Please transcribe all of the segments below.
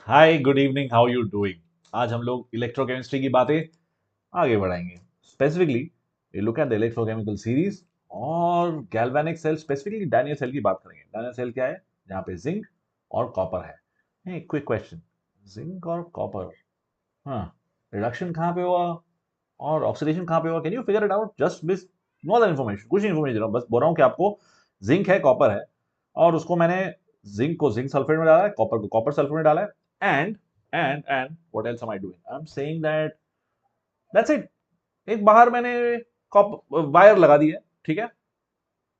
Hi good evening, how you doing. आज हम लोग इलेक्ट्रोकेमिस्ट्री की बातें आगे बढ़ाएंगे। Specifically we look at the electrochemical series और galvanic cell, specifically Daniell cell की बात करेंगे। डैनियल सेल क्या है? जहाँ पे जिंक और कॉपर है। क्विक क्वेश्चन, जिंक और कॉपर, हाँ, रिडक्शन कहाँ पे हुआ और ऑक्सीडेशन कहाँ पे हुआ? Can you figure it out? Just miss no other information, कुछ इन्फॉर्मेशन दे रहा हूँ, बस बोल रहा हूँ कि आपको जिंक है, कॉपर है, और उसको मैंने जिंक को जिंक सल्फेट में डाला है, कॉपर को कॉपर सल्फेट में डाला है। And what else am I doing? I am saying that that's it. एक बाहर मैंने कॉप वायर लगा दी है, ठीक है।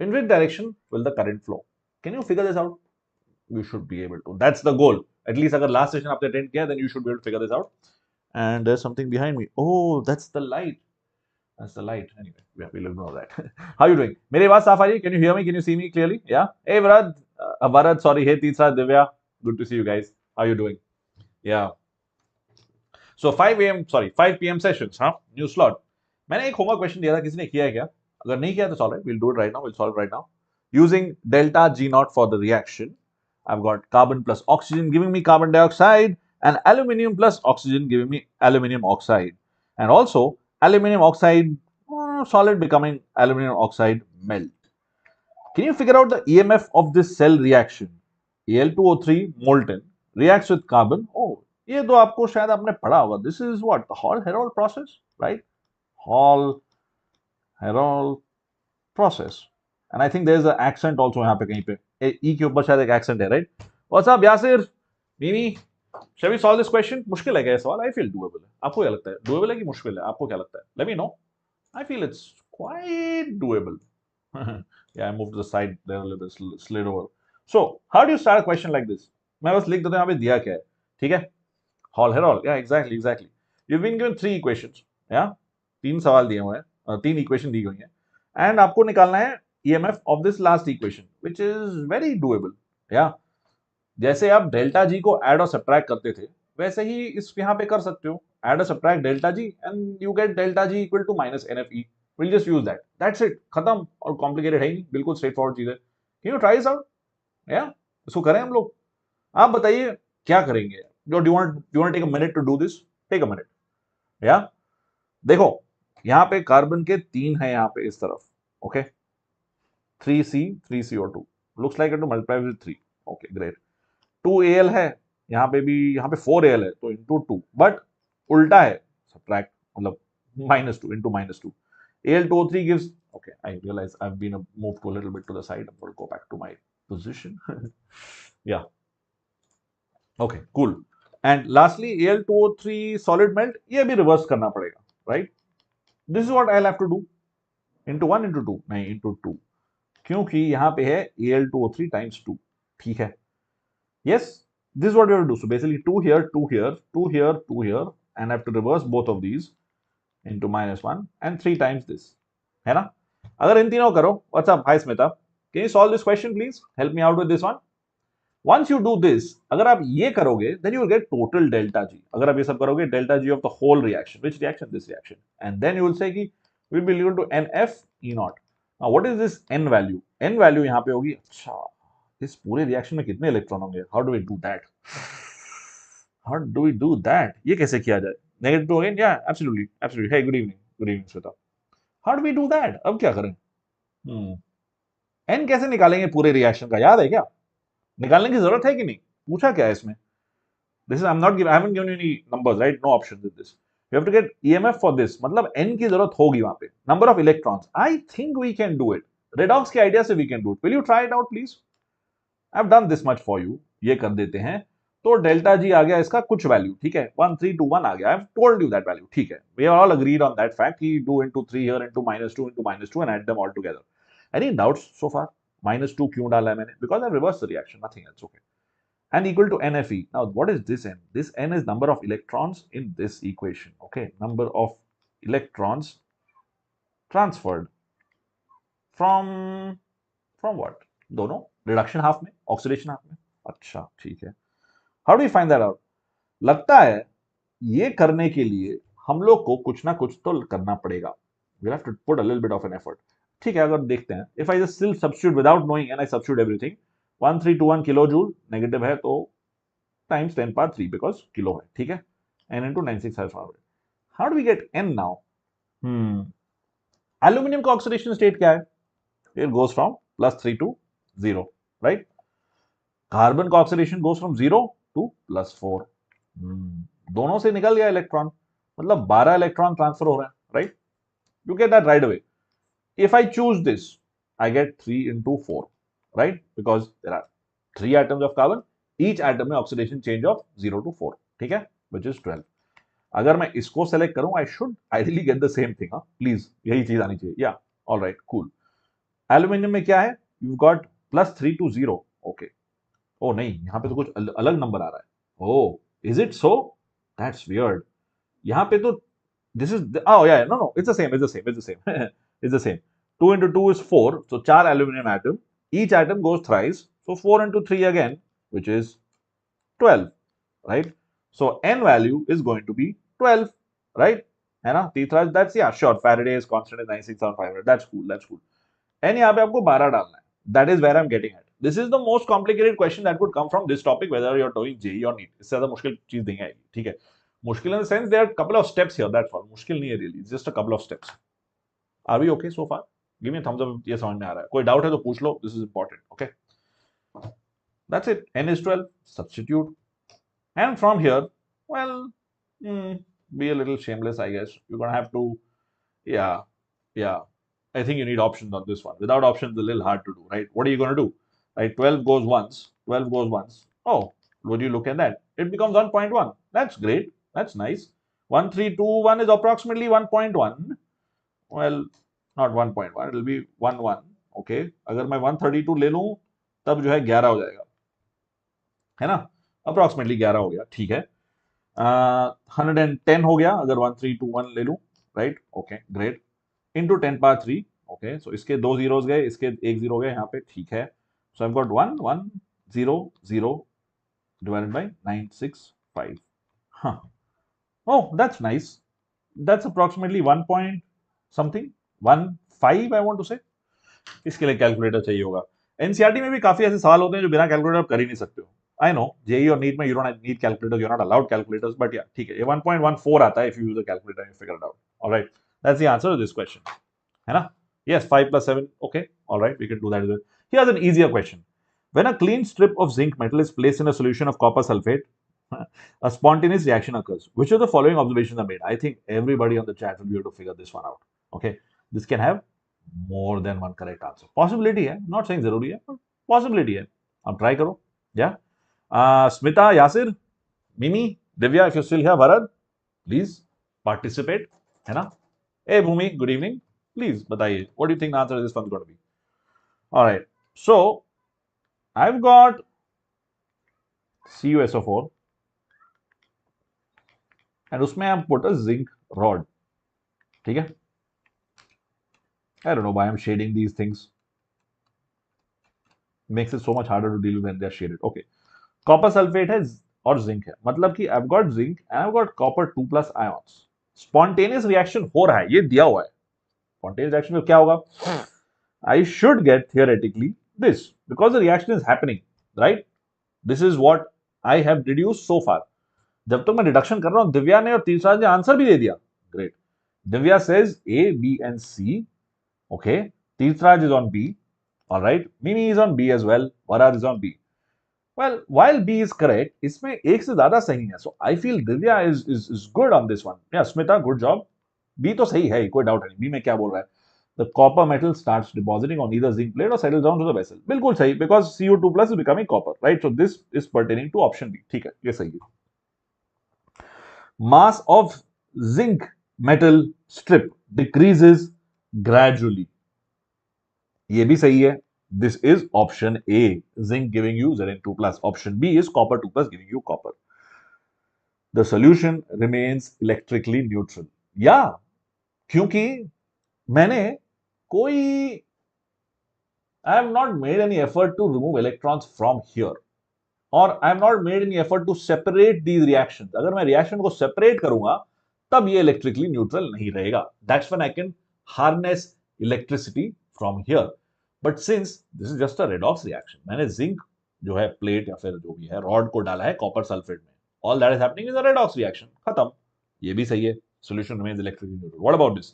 In which direction will the current flow? Can you figure this out? You should be able to. That's the goal. At least अगर last session आपने attend किया then you should be able to figure this out. And there's something behind me. Oh, that's the light. That's the light. Anyway, yeah, we'll ignore that. How you doing? मेरी आवाज साफ आ रही है? Can you hear me? Can you see me clearly? Yeah. Hey, Varad, sorry. Hey, Teesra, Divya. Good to see you guys. How you doing? Yeah. So 5 a.m. sorry 5 p.m. sessions, हाँ, new slot. मैंने एक homework question दिया था, किसी ने किया है क्या? अगर नहीं किया तो solve it, we'll do it right now, we'll solve it right now. Using delta G naught for the reaction, I've got carbon plus oxygen giving me carbon dioxide and aluminium plus oxygen giving me aluminium oxide. And also aluminium oxide, solid becoming aluminium oxide melt. Can you figure out the EMF of this cell reaction? Al2O3 molten reacts with carbon. Oh, ये तो आपको शायद आपने पढ़ा होगा. This is what the Hall-Heroult process, right? Hall-Heroult process. And I think there is an accent also यहाँ पे कहीं पे. E के ऊपर शायद एक accent है, right? What's up, Yasir? Mimi, shall we solve this question? मुश्किल है क्या ये सवाल? I feel doable है. आपको क्या लगता है? Doable है कि मुश्किल है? आपको क्या लगता है? Let me know. I feel it's quite doable. Yeah, I moved to the side there a little bit, slid over. So, how do you start a question like this? मैं बस लिख देता हूँ यहाँ पे दिया क्या है, ठीक है? Hall Herold, yeah, exactly. You've been given 3 equations, yeah, 3 सवाल दिए हुए हैं, 3 इक्वेशन दी गई हैं, एंड आपको निकालना है EMF of this last equation, which is very doable, yeah. जैसे आप डेल्टा जी को ऐड और सब्ट्रैक्ट करते थे, वैसे ही इस यहाँ पे कर सकते हो, ऐड और subtract delta G and you get delta G equal to minus NFE. Will just use that, that's it, खत्म, और कॉम्प्लिकेटेड है ही नहीं, बिल्कुल स्ट्रेट फॉरवर्ड चीज है. Can you try this out? या इसको करें हम लोग? आप बताइए क्या करेंगे? Do want take a minute to do this? Take a minute. या देखो, यहाँ पे कार्बन के 3 है, यहाँ पे इस तरफ, okay, 3C3CO2 looks like it to multiply with 3. Okay, great. 2Al है, यहाँ पे भी, यहाँ पे 4Al है तो इंटू 2, बट उल्टा है, सब्ट्रैक्ट, मतलब -2 into -2. Al2O3 gives, okay, I realize I've been moved to a little bit to the side. I'm going to go back to my position. Yeah, okay, cool. And lastly Al2O3 solid melt, ये भी reverse करना पड़ेगा, right? This is what I'll have to do. into 1 into 2 नहीं, into 2, क्योंकि यहाँ पे है Al2O3 times 2, ठीक है? Yes, this is what we have to do. So basically 2 here, 2 here, 2 here, 2 here, and I have to reverse both of these into -1 and 3 times this. है ना? अगर इन तीनों करो, what's up? Hi Smita, can you solve this question please? Help me out with this one. Once you do this, अगर आप ये करोगे, then you will get total delta G. अगर आप ये सब करोगे, delta G of the whole reaction. Which reaction? This reaction. And then you will say कि will be equal to NF E0. Now what is this N value? N value यहाँ पे होगी, अच्छा, इस पूरे रिएक्शन में कितने इलेक्ट्रॉन होंगे? How do we do that? How do we do that? ये कैसे किया जाए? Negative again, yeah absolutely. Hey, good evening Shweta. How do we do that? अब क्या करें? एन कैसे निकालेंगे पूरे रिएक्शन का? याद है क्या? निकालने की जरूरत है कि नहीं? पूछा क्या है इसमें? This is, I am not given, I haven't given you any numbers, right? No options in this. You have to get EMF for this, मतलब एन की जरूरत होगी वहां पे. Number of electrons, I think we can do it. Redox के idea से we can do it. Will you try it out please? I have done this much for you. ये कर देते हैं तो डेल्टा जी आ गया इसका कुछ वैल्यू, ठीक है, 1321 आ गया. I have told you that value, ठीक है. We are all agreed on that fact कि 2 into 3 here into -2 into -2 and add them all together. Any doubts so far? -2 क्यों डाला है मैंने? Because I reversed the reaction, nothing else, okay. And equal to NFE. Now what is this N? This N is number of electrons in this equation, okay, number of electrons transferred from what? दोनों, reduction half में, oxidation half में. अच्छा, ठीक है. How do you find that out? लगता है ये करने के लिए हम लोग को कुछ ना कुछ तो करना पड़ेगा. We have to put a little bit of an effort. ठीक है, अगर देखते हैं, if I just still substitute without knowing and I substitute everything, 1321 kilo joule, negative है तो times 10 power 3 because kilo है, ठीक है, n into 96,500. How do we get n now? Aluminum का oxidation state क्या है? It goes from +3 to 0, right? Carbon का oxidation goes from 0 to +4. दोनों से निकल गया इलेक्ट्रॉन, मतलब 12 इलेक्ट्रॉन ट्रांसफर हो रहे हैं, right? You get that right away. If I choose this, I get 3 into 4, right? Because there are 3 atoms of carbon, each atom में oxidation change of 0 to 4, ठीक है, which is 12. अगर मैं इसको सेलेक्ट करूं, I should ideally get the same thing, please यही चीज आनी चाहिए. Yeah, all right, cool. Aluminium में क्या है? You've got +3 to 0, okay. ओ नहीं, यहाँ पे तो कुछ अलग नंबर आ रहा है. Oh, is it so? That's weird. यहाँ पे तो this is oh yeah, no, it's the same. It's the same. 2 into 2 is 4, so 4 aluminum atom. Each atom goes thrice, so 4 into 3 again, which is 12, right? So n value is going to be 12, right? है ना? तीसरा, that's, yeah, sure, Faraday's constant is 96,500. That's cool. n यहाँ पे आपको 12 डालना है. That is where I'm getting at. This is the most complicated question that could come from this topic, whether you're doing JEE or NEET. इससे ज्यादा मुश्किल चीज नहीं आएगी, ठीक है? मुश्किल in the sense there are a couple of steps here, that's all. मुश्किल नहीं है really, it's just a couple of steps. Are we okay so far? Give me a thumbs up if ये समझ में आ रहा है. कोई डाउट है तो पूछ लो, this is important, okay? That's it. N is 12, substitute. And from here, well, be a little shameless, I guess. You're gonna have to, yeah. I think you need options on this one. Without options, it's a little hard to do, right? What are you gonna do? Right, 12 goes once. Oh, would you look at that? It becomes 1.1. That's great. That's nice. 1321 is approximately 1.1. Well, not 1.1. It will be 1.1. Okay. अगर मैं 132 ले लूं, तब जो है 11 हो जाएगा, है ना? Approximately 11 हो गया, ठीक है. 110 हो गया अगर 1321 ले लूं, right? Okay, great. Into 10 power 3. Okay, so इसके 2 zeros गए, इसके 1 0 गए यहाँ पे, ठीक है. So I've got 1 1 0 0 divided by 965. Oh, that's nice. That's approximately 1 point something, 1.5 I want to say. इसके लिए कैलकुलेटर चाहिए होगा. एनसीईआरटी में भी काफी ऐसे सवाल होते हैं जो बिना कैलकुलेटर आप कर ही नहीं सकते हो. I know, JEE और NEET में you don't need calculators, you're not allowed calculators, but yeah, ठीक है, ये 1.14 आता है if you use a calculator and figure it out. All right, that's the answer to this question, है ना? Yes, 5 plus 7, okay, all right, we can do that as well. Here's an easier question. When a clean strip of zinc metal is placed in a solution of copper sulfate, a spontaneous reaction occurs. Which of the following observations are made? I think everybody on the chat will be able to figure this one out. Okay, this can have more than one correct answer. Possibility है, not saying जरूरी है, but possibility है. अब try करो. Yeah. Smita, Yasir, Mimi, Divya, if you're still here, Bharat, please participate. है ना? Hey, Bhumi, good evening. Please, बताइए. What do you think the answer to this one is going to be? All right. So, I've got CuSO4, and उसमें I've put a zinc rod. ठीक है? I don't know why I'm shading these things. Makes it so much harder to deal with when they're shaded. Okay. Copper sulfate है और zinc है, मतलब कि I've got zinc and I've got copper 2+ ions. Spontaneous reaction हो रहा है, ये दिया हुआ है. Spontaneous reaction में क्या होगा? I should get theoretically this because the reaction is happening, right? This is what I have deduced so far. जब तक मैं डिडक्शन कर रहा हूं, दिव्या ने और तीसरा ने आंसर भी दे दिया. Great. Divya says A, B and C. Okay. Tirthraj is on B. All right. Mimi is on B as well. Varar is on B. Well, while B is correct, इसमें एक से ज्यादा सही है. So I feel Divya is good on this one. Yeah, Smita, good job. B तो सही है, कोई डाउट नहीं. B में क्या बोल रहा है? The copper metal starts depositing on either zinc plate or settles down to the vessel. बिल्कुल सही, because Cu2+ is becoming copper, right? So this is pertaining to option B. ठीक है, ये सही है. Mass of zinc metal strip decreases gradually. ये भी सही है. This is option A, zinc giving you Zn2+. Option B is copper 2+ giving you copper. The solution remains electrically neutral. Yeah, क्योंकि मैंने कोई I have not made any effort to remove electrons from here, or I have not made any effort to separate these reactions. अगर मैं reaction को separate करूंगा, तब ये electrically neutral नहीं रहेगा. That's when I can harness electricity from here. But since this is just a redox reaction, मैंने zinc जो है प्लेट या फिर जो भी है रॉड को डाला है कॉपर सल्फेट में, all that is happening is a redox reaction, खत्म। ये भी सही है, solution remains electrically neutral. What about this?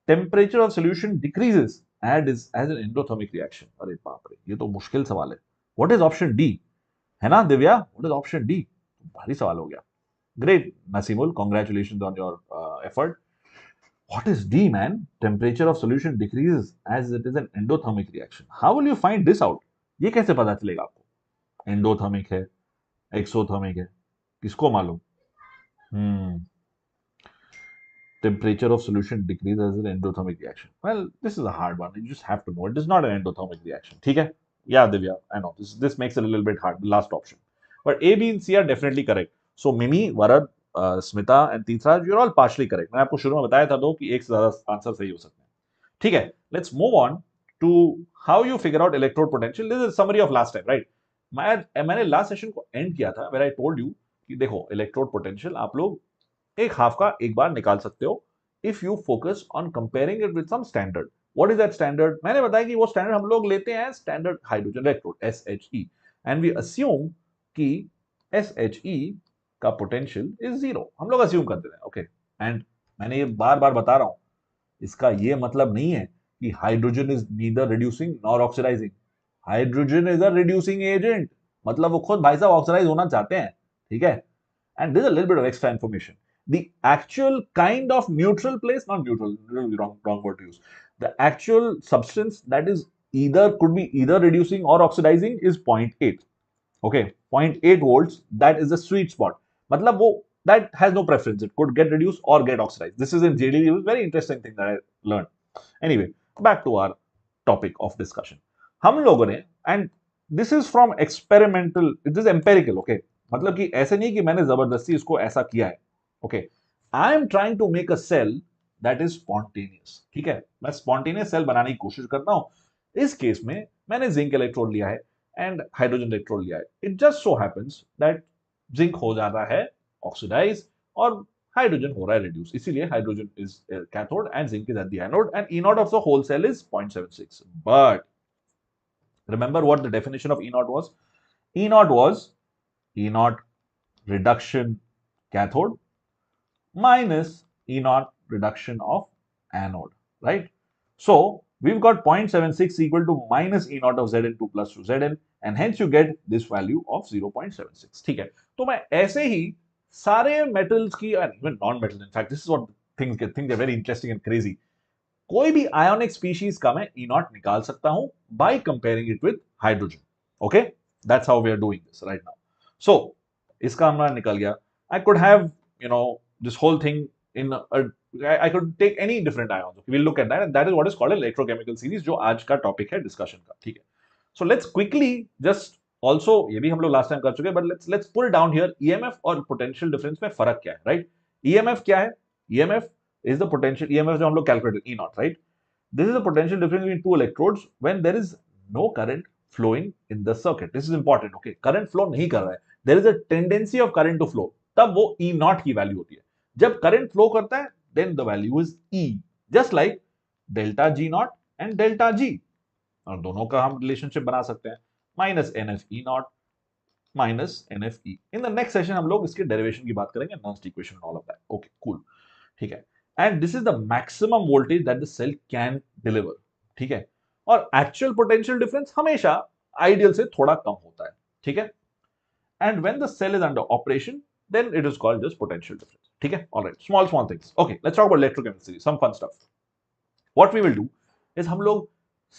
Temperature of solution decreases as an endothermic reaction. अरे बाप रे, ये तो मुश्किल सवाल है। What is option D? है ना Divya, what is option D? भारी सवाल हो गया। Great Nasimul, congratulations on your effort. What is D, man? Temperature of solution decreases as it is an endothermic reaction. How will you find this out? ये कैसे पता चलेगा आपको? एंडोथर्मिक है, एक्सोथर्मिक है, किसको मालूम? हम्म Temperature of solution decreases as an endothermic reaction. Well, this is a hard one. You just have to know it is not an endothermic reaction. ठीक है? Yeah, Divya, I know. This makes it a little bit hard, the last option. But A, B, and C are definitely correct. So Mimi, Varad, Smita, and Titra, you're all partially correct. मैंने आपको शुरू में बताया था दो कि एक से ज्यादा आंसर सही हो सकते हैं। ठीक है, let's move on to how you figure out electrode potential. This is a summary of last time, right? मैंने लास्ट सेशन को एंड किया था where I told you कि देखो electrode potential आप लोग एक हाफ का एक बार निकाल सकते हो if you focus on comparing it with some standard. What is that standard? मैंने बताया कि वो स्टैंडर्ड हम लोग लेते हैं standard hydrogen electrode SHE, and we assume कि SHE का पोटेंशियल इज जीरो। हम लोग अस्यूम करते हैं, ओके। एंड मैंने ये बार बार बता रहा हूं, इसका ये मतलब नहीं है कि hydrogen is neither reducing nor oxidising. Hydrogen is a reducing agent, मतलब वो खुद भाई साहब ऑक्सीडाइज होना चाहते हैं, ठीक है। And there's a little bit of extra information. The actual kind of neutral place, not neutral, wrong word to use. The actual substance that is could be either reducing or oxidizing is 0.8. Okay, 0.8 volts. That is the sweet spot. मतलब वो that has no preference. It could get reduced or get oxidized. This is in JEE. It was a very interesting thing that I learned. Anyway, back to our topic of discussion. हम लोगों ने, and this is from experimental, it is empirical, okay. मतलब कि ऐसे नहीं कि मैंने जबरदस्ती इसको ऐसा किया है, okay. I am trying to make a cell that is spontaneous, ठीक है। मैं स्पॉन्टेनियस सेल बनाने की कोशिश करता हूं। इस केस में मैंने जिंक इलेक्ट्रोड लिया है एंड हाइड्रोजन इलेक्ट्रोड लिया है। It just so happens that zinc हो जाता है ऑक्सीडाइज और हाइड्रोजन हो रहा है रिड्यूस, इसीलिए hydrogen is cathode and zinc is at the anode and E not of the whole cell is 0.76। But remember what the definition of E naught was? E naught was E naught reduction cathode minus E naught reduction of anode, right? So we've got 0.76 equal to minus E naught of Zn2 plus 2 Zn, and hence you get this value of 0.76. ठीक है, तो मैं ऐसे ही सारे metals की and even non-metals, in fact this is what things are very interesting and crazy. कोई भी ionic species का मैं ई नॉट निकाल सकता हूं by comparing it with hydrogen, okay. That's how we are doing this right now. So इसका हमारा निकल गया। I could have this whole thing in I could take any different ions. Okay, we'll look at that, and that is what is called electrochemical series, जो आज का topic है discussion का, ठीक है। So let's quickly just also, ये भी हम लोग लास्ट टाइम कर चुके हैं, but let's pull down here EMF और potential difference में फर्क क्या है, राइट? EMF क्या है? EMF is the potential, EMF जो हम लोग calculate E naught, right? This is the potential difference between two electrodes when there is no current flowing in the circuit. This is important, okay? Current flow नहीं कर रहा है, there is a tendency of current to flow, तब वो E naught की value होती है। जब current flow करता है, then the value is E, just like delta G naught and delta G, और दोनों का हम रिलेशनशिप बना सकते हैं, minus NF E naught minus NF E। In the next session हम लोग इसके डेरिवेशन की बात करेंगे, Nernst equation and all of that, okay, cool, ठीक है। And this is the maximum voltage that the cell can deliver, ठीक है। और actual potential difference हमेशा ideal से थोड़ा कम होता है, ठीक है। And when the cell is under operation, then it is called just potential difference, ठीक है। All right, small things. Okay, let's talk about electrochemistry, some fun stuff. What we will do is हम लोग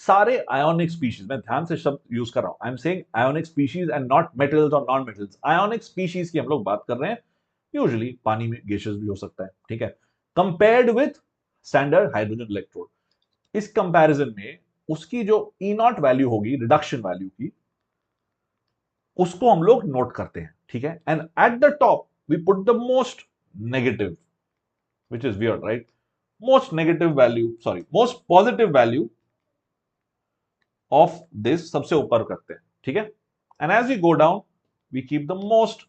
सारे ionic species, मैं ध्यान से शब्द use कर रहा हूं, I'm saying ionic species and not metals or non-metals. Ionic species की हम लोग बात कर रहे हैं, यूजुअली पानी में गैसेस भी हो सकता है, ठीक है, compared with standard hydrogen electrode. इस कंपैरिजन में उसकी जो ई नॉट वैल्यू होगी रिडक्शन वैल्यू की, उसको हम लोग नोट करते हैं, ठीक है। And at the top we put the most negative, which is weird, right? Most negative value, sorry, most positive value of this सबसे ऊपर करते हैं, ठीक है। And as we go down we keep the most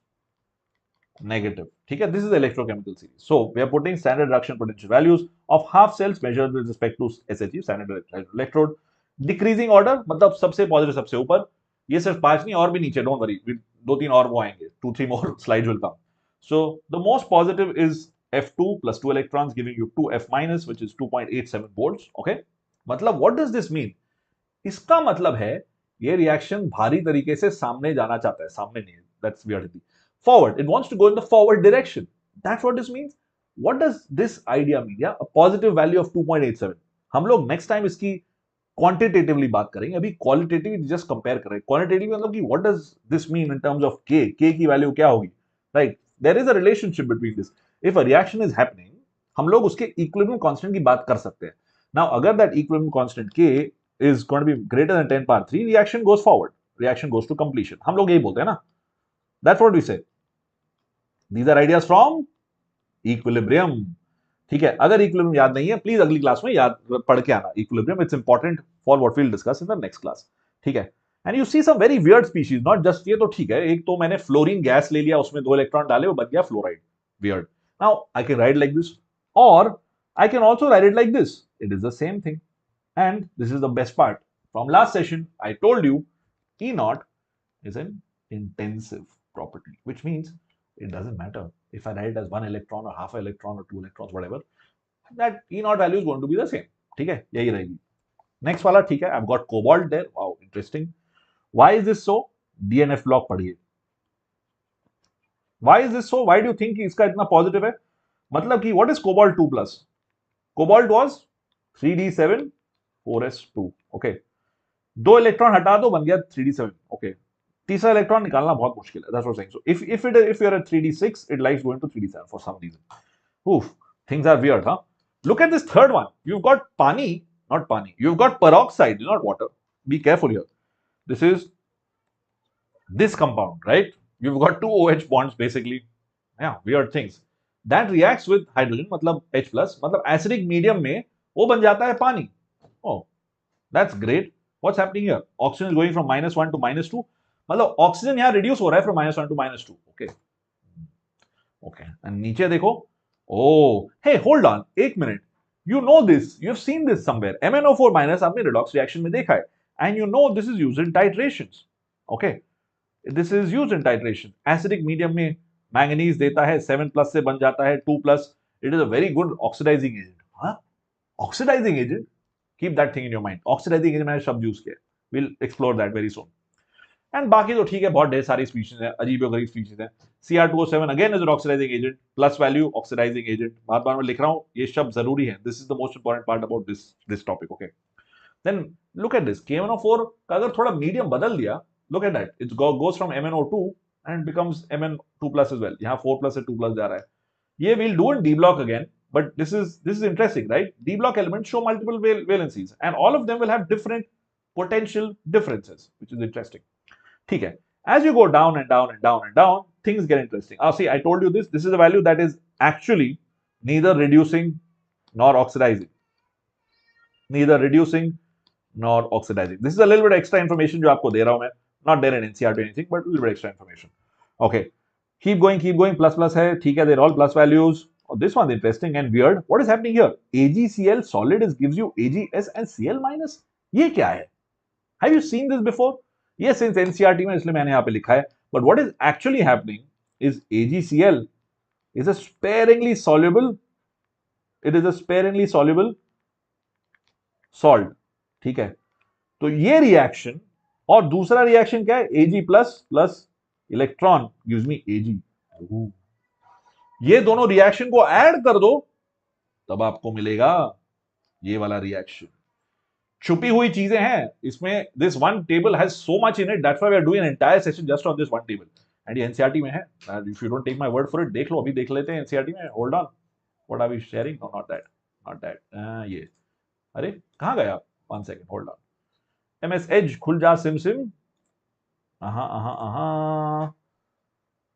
negative, ठीक है। This is the electrochemical series. So we are putting standard reduction potential values of half cells measured with respect to SHE, standard electrode, decreasing order, मतलब सबसे positive सबसे ऊपर, ये सिर्फ 5 नहीं, और भी नीचे, डोंट वरी, 2-3 और वो आएंगे, 2-3 more slides will come. So the most positive is F2 plus 2 electrons giving you 2F minus, which is 2.87 volts. Okay, मतलब what does this mean? इसका मतलब है ये रिएक्शन भारी तरीके से सामने जाना चाहता है, सामने नहीं, that's weird. Forward, it wants to go in the forward direction. That's what this means. What does this idea mean? Yeah, a positive value of 2.87. हम लोग नेक्स्ट टाइम इसकी क्वांटिटेटिवली बात करेंगे, अभी क्वालिटेटिव जस्ट कंपेयर कर रहे हैं. Qualitative मतलब कि what does this mean in terms of K की वैल्यू क्या होगी, right? There is a relationship between this. If a reaction is happening, हम लोग उसके इक्विलिब्रियम कांस्टेंट की बात कर सकते हैं. नाउ अगर दैट इक्विलिब्रियम कांस्टेंट के is going to be greater than 10 power 3, reaction goes forward, reaction goes to completion. हम लोग यही बोलते हैं ना, that's what we say. These are ideas from equilibrium. ठीक है, अगर इक्विलिब्रियम याद नहीं है, प्लीज अगली क्लास में याद पढ़ के आना equilibrium. It's important for what we will discuss in the next class. ठीक है, and you see some very weird species, not just ये तो ठीक है, एक तो मैंने फ्लोरीन गैस ले लिया, उसमें 2 इलेक्ट्रॉन डाले, वो बन गया fluoride. Weird. Now I can write like this, और I can also write it like this. It is the same thing. And this is the best part. From last session I told you E naught is an intensive property, which means it doesn't matter if I write it as 1 electron or half an electron or 2 electrons, whatever, that E naught value is going to be the same. ठीक है, यही रहेगी. Next वाला, ठीक है, I've got cobalt there. Wow, interesting. Why is this so? DNF block पढ़िए. Why is this so? Why do you think कि इसका इतना पॉजिटिव है? मतलब कि what is cobalt 2 plus? Cobalt was 3d7 4s2. Okay, 2 electron हटा दो, बन गया 3d7. Okay, तीसरा इलेक्ट्रॉन निकालना बहुत मुश्किल है. That's what I'm saying. So if you're at 3d6, it likes going to 3d7 for some reason. Oof, things are weird, huh? Look at this third one. You've got pani, not pani. You've got peroxide, not water. Be careful here. This is this compound, right? You've got 2 OH bonds basically. Yeah, weird things. That reacts with hydrogen, मतलब H plus, मतलब acidic medium में वो बन जाता है पानी. Oh, that's great. What's happening here? Oxygen is going from -1 to -2. मतलब oxygen यहाँ रिड्यूस हो रहा है from -1 to -2. Okay. Okay. And नीचे देखो. Oh, hey, hold on. एक minute. You know this. You've seen this somewhere. MnO4 minus आपने redox reaction में देखा है. And you know this is used in titrations. Okay. This is used in titration. Acidic medium में manganese देता है, 7 plus से बन जाता है 2 plus. It is a very good oxidizing agent. Huh? Oxidizing agent? Keep that thing in your mind. Oxidizing agent मैंने शब्द use किया. We'll explore that very soon. And बाकी तो ठीक है, बहुत ढेर सारी स्पीशीज है, अजीब गरीब स्पीशीज है. Cr2O7 again is an oxidising agent, plus value oxidising agent. बार बार मैं लिख रहा हूं, ये शब्द जरूरी है. This is the most important part about this topic. Okay, then look at this. KMnO4 का अगर थोड़ा मीडियम बदल दिया, look at that, it goes from MnO2 and becomes Mn2 plus as well. यहां 4 प्लस से 2 प्लस जा रहा है. ये will do in D block again, but this is interesting, right? D block elements show multiple valencies and all of them will have different potential differences, which is interesting. ठीक है. As you go down and down and down and down, things get interesting. See, I told you this. This is a value that is actually neither reducing nor oxidizing. Neither reducing nor oxidizing. This is a little bit extra information जो आपको दे रहा हूं मैं. Not there in NCERT or anything, but a little bit extra information. Okay. Keep going, keep going. Plus plus है. ठीक है. They're all plus values. Oh, this one's interesting and weird. What is happening here? AgCl solid gives you AgS and Cl minus. ये क्या है? Have you seen this before? Yes, since NCERT में, इसलिए मैंने यहाँ पे लिखा है. But what is actually happening is AgCl is a sparingly soluble. It is a sparingly soluble salt. ठीक है. तो ये रिएक्शन, और दूसरा रिएक्शन क्या है? Ag plus plus electron gives me Ag. ये दोनों रिएक्शन को ऐड कर दो, तब आपको मिलेगा ये वाला रिएक्शन. छुपी हुई चीजें हैं इसमें. This one table has so much in it, that's why we are doing an entire session just on this one table. And ये एनसीईआरटी में है. If you don't take my word for it, देख लो, अभी देख लेते हैं NCERT में. Hold on, what are we sharing? No, not that, not that. ये, अरे कहां गया? 1 second, hold on. MS Edge खुल जा SIM SIM.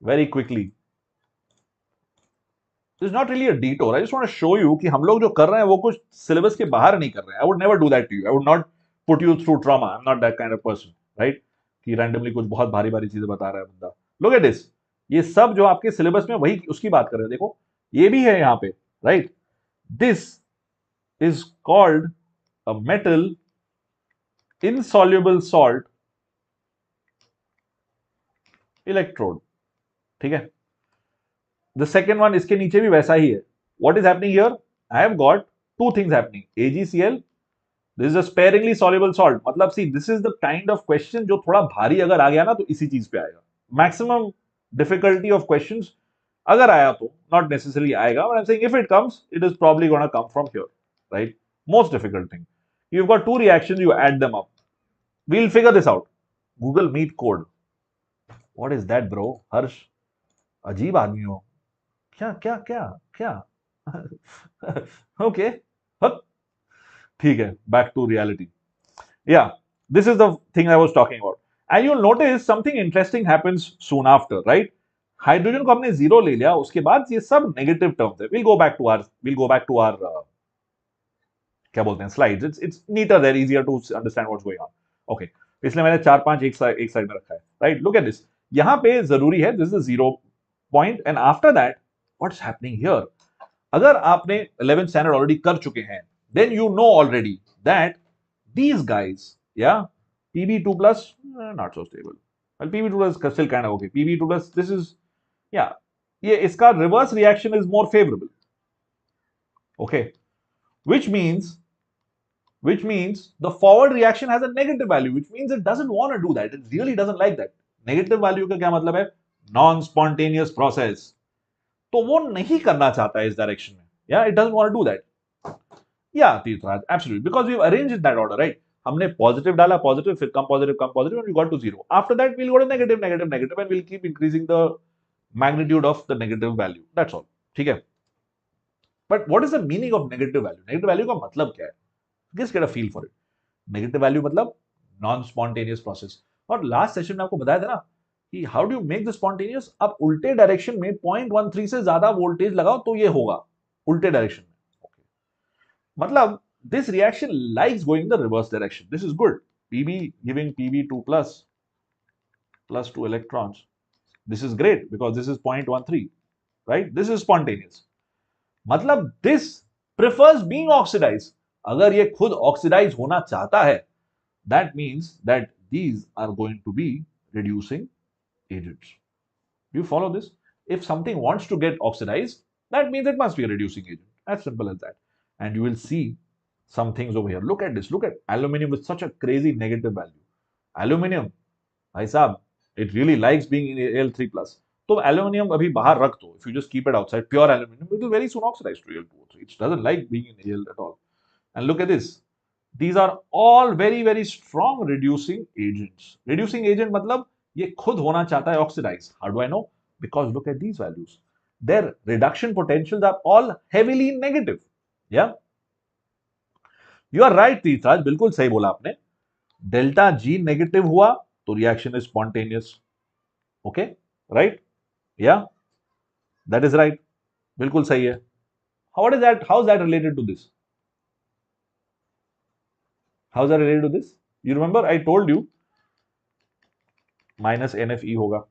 Very quickly. This is not really a detour. I just want to show you कि हम लोग जो कर रहे हैं वो कुछ सिलेबस के बाहर नहीं कर रहे हैं. I would never do that to you. I would not put you through trauma. I'm not that kind of person, right? कि randomly कुछ बहुत भारी भारी चीजें बता रहा है बंदा. Look at this. ये सब जो आपके सिलेबस में, वही उसकी बात कर रहे हैं. देखो, ये भी है यहाँ पे, right? This is called a metal insoluble salt electrode, ठीक है। द सेकेंड वन इसके नीचे भी वैसा ही है। What is happening here, I have got two things happening, AgCl, this is a sparingly soluble salt, मतलब see this is the kind of question जो थोड़ा भारी अगर आ गया ना तो इसी चीज पे आएगा। मैक्सिमम डिफिकल्टी ऑफ क्वेश्चंस अगर आया तो, नॉट नेसेसरली आएगा, but I am saying if it comes it is probably gonna come from here, right. Most difficult thing, you've got two reactions, you add them up, we'll figure this out. Google Meet code, what is that bro? हर्ष अजीब आदमी हो, क्या क्या क्या क्या okay, ठीक है, back to reality. Yeah, this is the thing I was talking about. And you'll notice something interesting happens soon after, right? Hydrogen को हमने जीरो ले लिया, उसके बाद ये सब नेगेटिव टर्म्स है। we'll go back to our क्या बोलते हैं slides, it's neater there, easier to understand what's going on. Okay, इसलिए मैंने चार पांच एक साइड में रखा है, राइट। लुक एट दिस, यहां पे जरूरी है this is 0 point and after that what's happening here. अगर आपने 11th स्टैंडर्ड ऑलरेडी कर चुके हैं, then you know already that these guys, yeah, Pb2 plus not so stable, well Pb2 plus still kind of okay, Pb2 plus this is, yeah, ये इसका reverse reaction is more favorable, okay, which means the forward reaction has a negative value, which means it doesn't want to do that, it really doesn't like that. Negative value का क्या मतलब है, non spontaneous process, तो वो नहीं करना चाहता है इस डायरेक्शन में, yeah, it doesn't want to do that. Yeah, Tirthraj, absolutely, because we've arranged in that order, right? हमने पॉजिटिव डाला, पॉजिटिव, फिर कम positive, and we got to zero. After that, we'll go to negative, and we'll keep increasing the magnitude of the negative value. That's all. ठीक है? But what is the meaning of negative value? Negative value का मतलब क्या है? Just get a feel for it. Negative value मतलब non-spontaneous process. और last session में आपको बताया था ना कि how do you make the spontaneous? आप उल्टे डायरेक्शन में 0.13 से ज्यादा वोल्टेज लगाओ तो ये होगा उल्टे डायरेक्शन में। मतलब this reaction likes going the reverse direction. This is good. Pb giving Pb2 plus 2 electrons. This is great because this is 0.13, right? This is spontaneous. मतलब this prefers being oxidized. अगर ये खुद oxidize होना चाहता है, that means that these are going to be reducing agents. Do you follow this? If something wants to get oxidized, that means it must be a reducing agent. As simple as that. And you will see some things over here. Look at this. Look at aluminum with such a crazy negative value. Aluminum, bhai sahab, it really likes being in Al3 plus. So aluminum abhi bahar rakh do. If you just keep it outside, pure aluminum, it will very soon oxidize to Al2O3. It doesn't like being in Al at all. And look at this. These are all very, very strong reducing agents. Reducing agent matlab ye khud hona chahta hai oxidize. How do I know? Because look at these values. Their reduction potentials are all heavily negative. Yeah, you are right, तीर्थराज, बिल्कुल सही बोला आपने। Delta G negative हुआ तो reaction is spontaneous, okay, right, yeah that is right, बिल्कुल सही है। How is that, how is that related to this, how is that related to this? You remember I told you minus NFE होगा,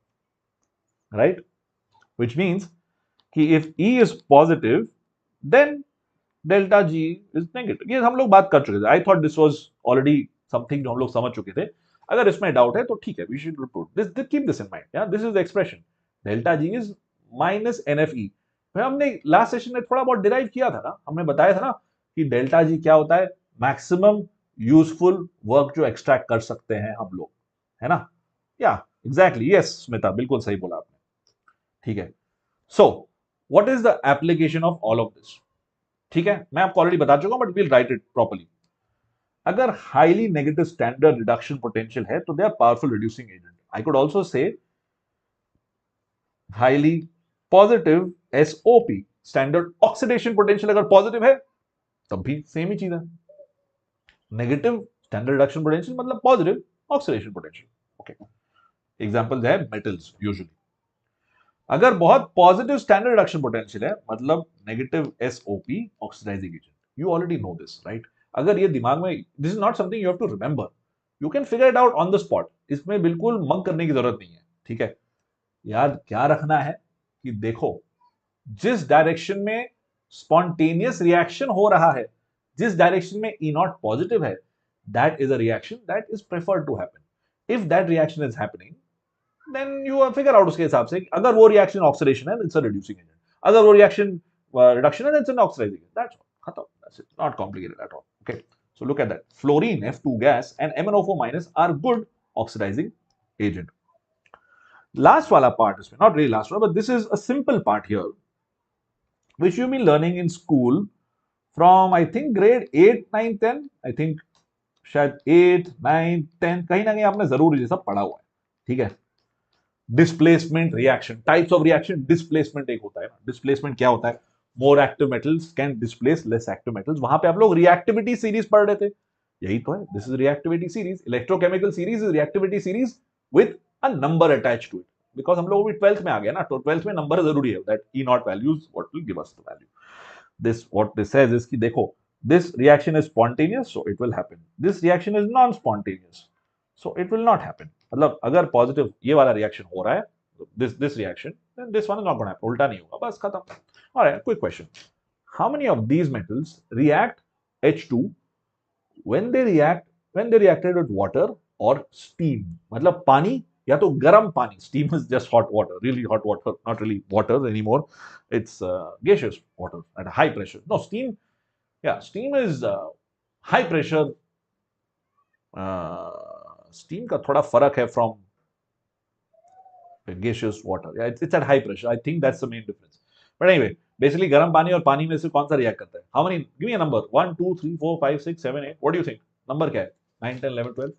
right, which means कि if E is positive then delta G is negative. ये हम लोग बात कर चुके थे, I thought this was already something जो हम लोग समझ चुके थे। अगर इसमें डाउट है तो ठीक है, we should report this, keep this in mind, या this is the expression, delta G is minus NFE। हमने लास्ट सेशन में थोड़ा बहुत डिराइव किया था ना, हमने बताया था ना कि डेल्टा जी क्या होता है, मैक्सिमम यूजफुल वर्क जो एक्सट्रैक्ट कर सकते हैं हम लोग, है ना? या एग्जैक्टली, यस स्मिता, बिल्कुल सही बोला आपने, ठीक है। So what is the application of all of this? ठीक है, मैं आपको ऑलरेडी बता चुका हूं, but we'll write it properly. अगर highly negative standard reduction potential है तो they are powerful reducing agent. I could also say highly positive SOP, standard oxidation potential अगर पॉजिटिव है तब भी सेम ही चीज है। नेगेटिव स्टैंडर्ड रिडक्शन पोटेंशियल मतलब positive oxidation potential, okay. Example है मेटल्स यूजुअली। अगर बहुत पॉजिटिव स्टैंडर्ड रिडक्शन पोटेंशियल है मतलब negative SOP oxidising agent, you already know this, right? अगर ये दिमाग में, this is not something you have to remember, you can figure it out on the spot, इसमें बिल्कुल मंग करने की जरूरत नहीं है, ठीक है। याद क्या रखना है कि देखो, जिस डायरेक्शन में स्पॉन्टेनियस रिएक्शन हो रहा है, जिस डायरेक्शन में E0 पॉजिटिव है, that is a reaction that is preferred to happen. If that reaction is happening, then you figure out उसके हिसाब से अगर वो रिएक्शन ऑक्सीडेशन है इट्स अ रिड्यूसिंग एजेंट, अगर वो रिएक्शन रिडक्शन है it's an oxidising agent, that's all, खत्म, that's it, not complicated at all. Okay, so look at that, fluorine F2 gas and MnO4 minus are good oxidizing agent. Last wala part is not really last one, but this is a simple part here which you've been learning in school from I think grade 8 9 10 I think शायद 8 9 10 कहीं ना कहीं आपने जरूर ये सब पढ़ा हुआ है. ठीक है, displacement reaction, types of reaction, displacement एक होता है ना. डिस्प्लेसमेंट क्या होता है, more active metals can displace less active metals. वहां पे आप लोग रिएक्टिविटी सीरीज पढ़ रहे थे, यही तो है, this is reactivity series. Electrochemical series is reactivity series with a number attached to it, because हम लोग भी 12th में आ गया ना, तो 12th में नंबर जरूरी है, that E not values what will give us the value. This what this says is कि देखो, this reaction is spontaneous so it will happen, this reaction is non spontaneous so it will not happen. मतलब अगर positive ये वाला reaction हो रहा है, this reaction, then this one is not going to happen, उल्टा नहीं होगा, बस खत्म. Alright, quick question, how many of these metals react H2 when they reacted with water or steam? मतलब पानी या तो गर्म पानी, steam is just hot water, really hot water, not really water anymore, it's gaseous water at a high pressure. No, steam, yeah, steam is high pressure. Steam का थोड़ा फर्क है from gaseous water. Yeah, it's at high pressure. I think that's the main difference. But anyway, basically गर्म पानी और पानी में से कौन सा रिएक्ट करता है? How many? Give me a number. 1, 2, 3, 4, 5, 6, 7, 8. What do you think? Number क्या है? 9, 10, 11, 12.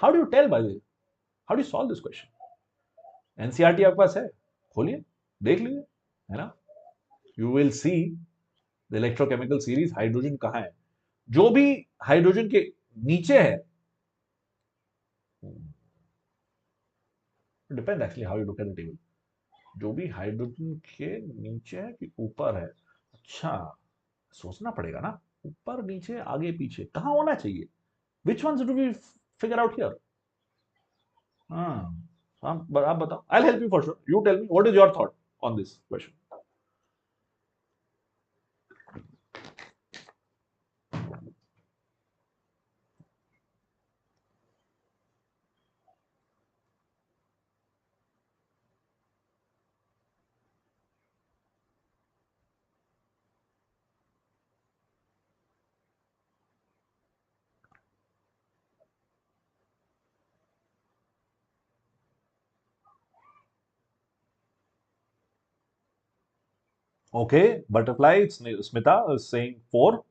How do you tell, by the way? How do you solve this question? NCERT आपके पास है, खोलिए, देख लीजिए, है ना? You will see the electrochemical series. Hydrogen कहाँ है? जो भी हाइड्रोजन के नीचे है, depend actually how you look at the table, जो भी हाइड्रोजन के नीचे है कि ऊपर है, अच्छा सोचना पड़ेगा ना, ऊपर नीचे आगे पीछे कहाँ होना चाहिए, which one do we figure out here? आप बताओ, I will help you for sure, you tell me what is your thought on this question. Okay, butterfly, Smita is saying 4.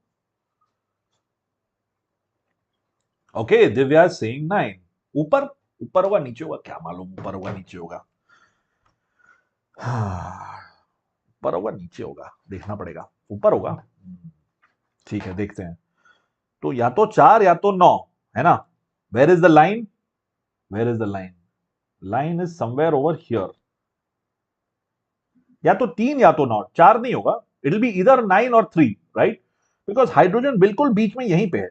Okay, Divya is saying 9. ऊपर ऊपर होगा नीचे होगा, क्या मालूम, ऊपर होगा नीचे होगा, ऊपर होगा नीचे होगा, देखना पड़ेगा, ऊपर होगा. ठीक है, देखते हैं. तो या तो 4 या तो 9 है ना. Where is the line, where is the line, line is somewhere over here. या तो 3 या तो 9, 4 नहीं होगा, इट विल बी इधर 9 और 3, राइट, बिकॉज हाइड्रोजन बिल्कुल बीच में यहीं पे है.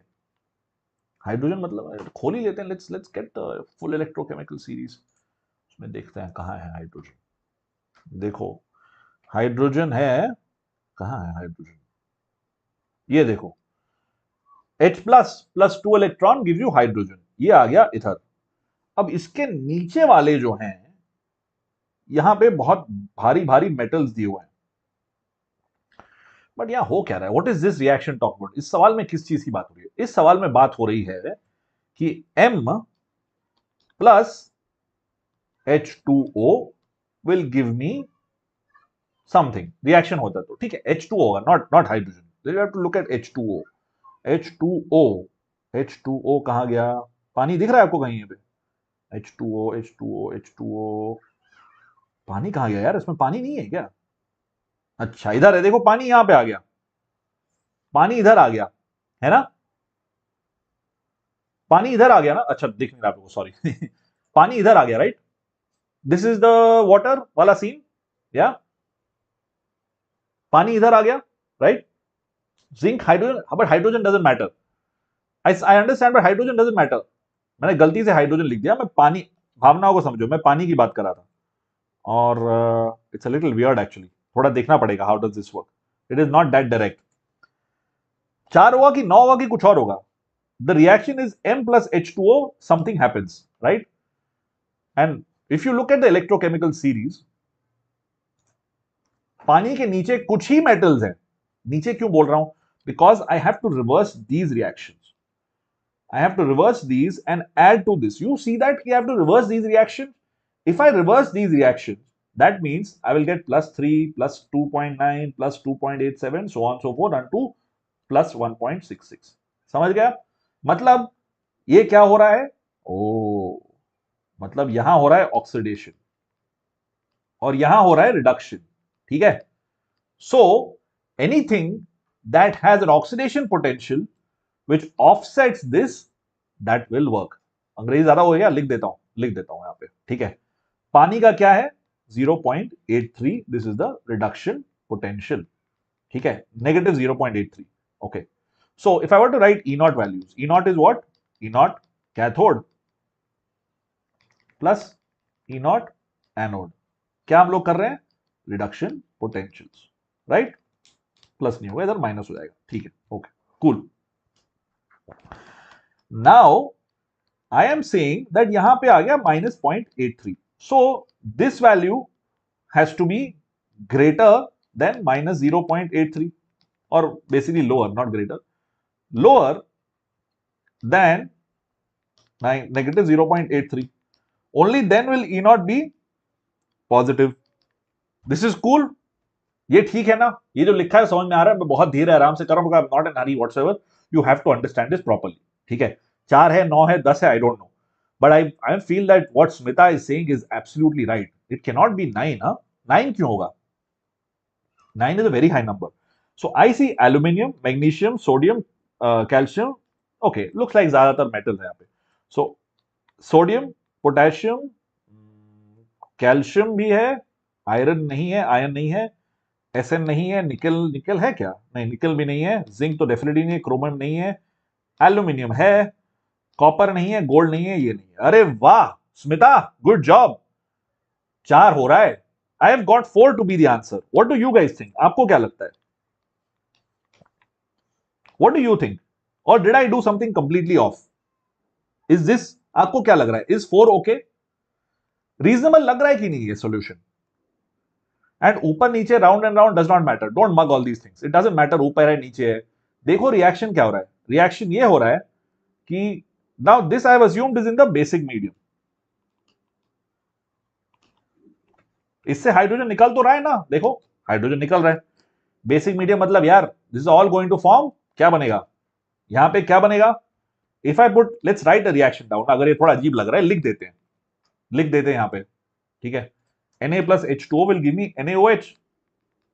हाइड्रोजन मतलब खोल ही लेते हैं, let's get the full electrochemical series, उसमें देखते हैं कहाँ है हाइड्रोजन. देखो हाइड्रोजन है, कहाँ है हाइड्रोजन, ये देखो, H plus 2 electron give you hydrogen, ये आ गया इधर. अब इसके नीचे वाले जो हैं, यहां पे बहुत भारी भारी मेटल्स दिए हुए हैं, बट यहां हो क्या रहा है, what is this reaction talk about? इस सवाल में किस चीज की बात हो रही है? इस सवाल में बात हो रही है कि M plus H2O will give me something, reaction होता है तो ठीक है, H2O होगा, not hydrogen. You have to look at H2O. H2O, H2O कहां गया? पानी दिख रहा है आपको कहीं पे? H2O, H2O, H2O, पानी कहां गया यार? इसमें पानी नहीं है क्या? अच्छा इधर है, देखो पानी यहां पे आ गया, पानी इधर आ गया, है ना, पानी इधर आ गया ना. अच्छा दिख नहीं रहा आपको, सॉरी. पानी इधर आ गया, right, this is the water वाला सीन, या पानी इधर आ गया, right. Zinc, hydrogen, but hydrogen doesn't matter. I understand, but hydrogen doesn't matter. मैंने गलती से हाइड्रोजन लिख दिया, मैं पानी, भावनाओं को समझो, मैं पानी की बात कर रहा था. और it's a little weird actually, थोड़ा देखना पड़ेगा how does this work, it is not that direct. 4 होगा कि 9 होगा कि कुछ और होगा? The reaction is M plus H2O, something happens, right? And if you look at the electrochemical series, पानी के नीचे कुछ ही मेटल्स हैं. नीचे क्यों बोल रहा हूं? Because I have to reverse these reactions. I have to reverse these and add to this. You see that you have to reverse these reactions. If I reverse these reactions, that means I will get plus 3, plus 2.9, plus 2.87, so on and so forth, unto plus 1.66. समझ गया? मतलब ये क्या हो रहा है? ओ, मतलब यहां हो रहा है ऑक्सीडेशन और यहां हो रहा है रिडक्शन. ठीक है? So anything that has an oxidation potential which offsets this, that will work. अंग्रेजी ज्यादा हो गया, लिख देता हूं यहां पे. ठीक है? पानी का क्या है? 0.83. This is the reduction potential. ठीक है? Negative 0.83. Okay. So if I were to write E not values, E not is what? E not cathode plus E not anode. क्या हम लोग कर रहे हैं? Reduction potentials. राइट? प्लस नहीं होगा, इधर माइनस हो जाएगा. ठीक है? Okay, cool. Now I am saying that यहां पे आ गया minus 0.83. So this value has to be greater than minus 0.83, or basically lower, not greater, lower than negative 0.83. Only then will E naught be positive. This is cool. ये ठीक है ना? ये जो लिखा है समझ में आ रहा है? मैं बहुत धीरे आराम से कर रहा हूं, not an hurry whatsoever. You have to understand this properly. ठीक है? 4 है, 9 है, 10 है, I don't know, but I feel that what Smita is saying is absolutely right. It can not be 9. 9 क्यों होगा? 9 is a very high number. So I see aluminium, magnesium, sodium, calcium. Okay, looks like ज्यादातर metals है यहाँ पे. So sodium, potassium, calcium भी है, iron नहीं है, आयरन नहीं है, एसएन नहीं है, निकल, निकल है क्या? नहीं, निकल भी नहीं है, जिंक तो डेफिनेटली नहीं है, क्रोमियम नहीं है, एल्यूमिनियम है, कॉपर नहीं है, गोल्ड नहीं है, ये नहीं है. अरे वाह स्मिता, गुड जॉब. 4 हो रहा है. I have got 4 to be the answer. What do you guys think? आपको क्या लगता है? What do you think? और did I do something completely off? Is this, आपको क्या लग रहा है? Is 4 okay? रीजनेबल लग रहा है कि नहीं ये सॉल्यूशन? एंड ऊपर नीचे, round and round does not matter. Don't mug all these things. It doesn't matter ऊपर है नीचे है. देखो रिएक्शन क्या हो रहा है. रिएक्शन ये हो रहा है कि now this I have assumed is in the basic medium. इससे हाइड्रोजन निकल तो रहा है ना? देखो हाइड्रोजन निकल रहा है. बेसिक मीडियम मतलब यार this is all going to form, क्या बनेगा यहां पे? क्या बनेगा? If I put, let's write a reaction down. अगर ये थोड़ा अजीब लग रहा है, लिख देते हैं यहां पे. ठीक है? Na plus H2O will give me NaOH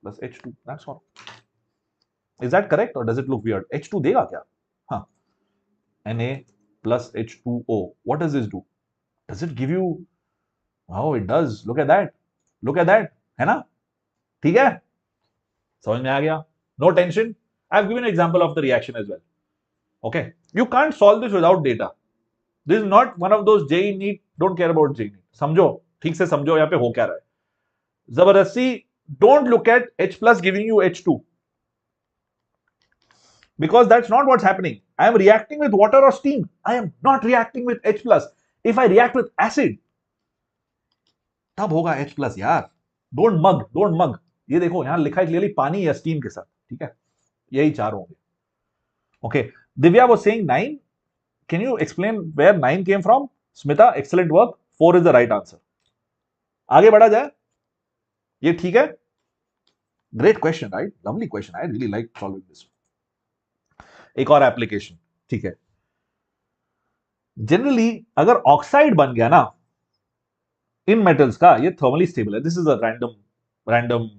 plus H2. That's all. Is that correct or does it look weird? H2 देगा क्या? हाँ. Na plus H2O. What does this do? Does it give you? Oh, it does. Look at that. Look at that. है ना? ठीक है? समझ में आ गया? No tension. I've given an example of the reaction as well. Okay. You can't solve this without data. This is not one of those JEE NEET. Don't care about JEE NEET. समझो, ठीक से समझो यहां पे हो क्या रहा है. जबरदस्ती don't look at H plus giving you H2, because that's not what's happening. I am reacting with water or steam. I am not reacting with H plus. If I react with acid, तब होगा H plus यार. Don't mug. ये देखो यहां लिखा है clearly पानी या स्टीम के साथ. ठीक है? यही 4 होंगे. Okay. Divya was saying 9. Can you explain where 9 came from? Smita, excellent work. 4 is the right answer. आगे बढ़ा जाए. ये ठीक है? Great question, right? Lovely question. I really like solving this. एक और एप्लीकेशन. ठीक है? जनरली अगर ऑक्साइड बन गया ना इन मेटल्स का, ये थर्मली स्टेबल है. This is a random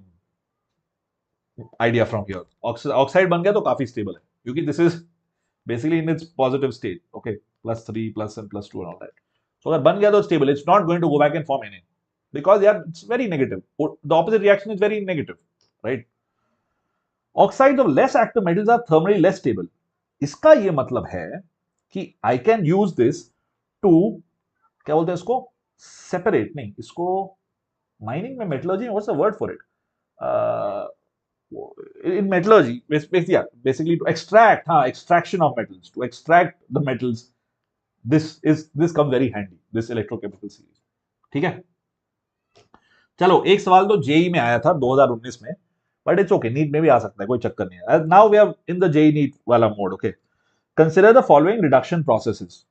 idea from here. Oxide बन गया तो काफी स्टेबल है, क्योंकि this is basically in its positive state. Okay, +3 +1 +2 and all that. So अगर बन गया तो stable. It's not going to go back and form Na, because yeah, it's very negative. The opposite reaction is very negative, right? Oxides of less active metals are thermally less stable. इसका ये मतलब है कि I can use this to, क्या बोलते हैं इसको? Separate, नहीं, इसको mining में metallurgy, what's the word for it? In metallurgy, basically to extract, extraction of metals, to extract the metals. This comes very handy, this electrochemical series. ठीक है, चलो एक सवाल तो जेई में आया था 2019 में, बट इट्स ओके, नीट में भी आ सकता है, कोई चक्कर नहीं है. Now we are in the JEE NEET वाला mode. Okay, consider the following reduction processes.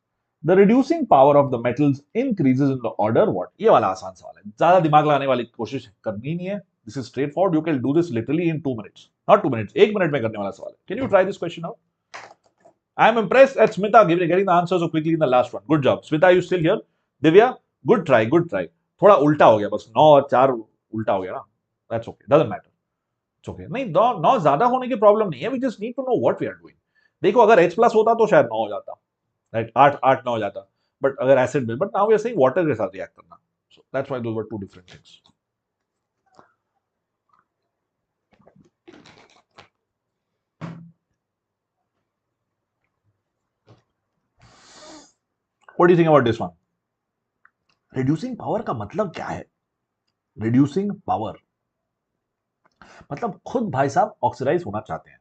The reducing power of the metals increases in the order what. ये वाला आसान सवाल है, ज्यादा दिमाग लगाने वाली कोशिश करनी नहीं है. This is straight forward, you can do this literally in 2 minutes, not 2 minutes, 1 minute में करने वाला सवाल है. Can you try this question out? I am impressed at Smita getting the answer so quickly in the last one. Good job. Smita, are you still here? Divya, good try, good try. थोड़ा उल्टा हो गया बस, 9 और 4 उल्टा हो गया ना. That's okay, doesn't matter. It's okay. नहीं, 9 ज्यादा होने की प्रॉब्लम नहीं है. We just need to know what we are doing. देखो अगर H प्लस होता तो शायद 9 हो जाता, राइट, 8 9 हो जाता. बट अगर एसिड में, but now we are saying water के साथ रिएक्ट करना. So that's why those were two different things. What do you think about this one? Reducing power का मतलब क्या है? रिड्यूसिंग पावर मतलब खुद भाई साहब ऑक्सीडाइज होना चाहते हैं.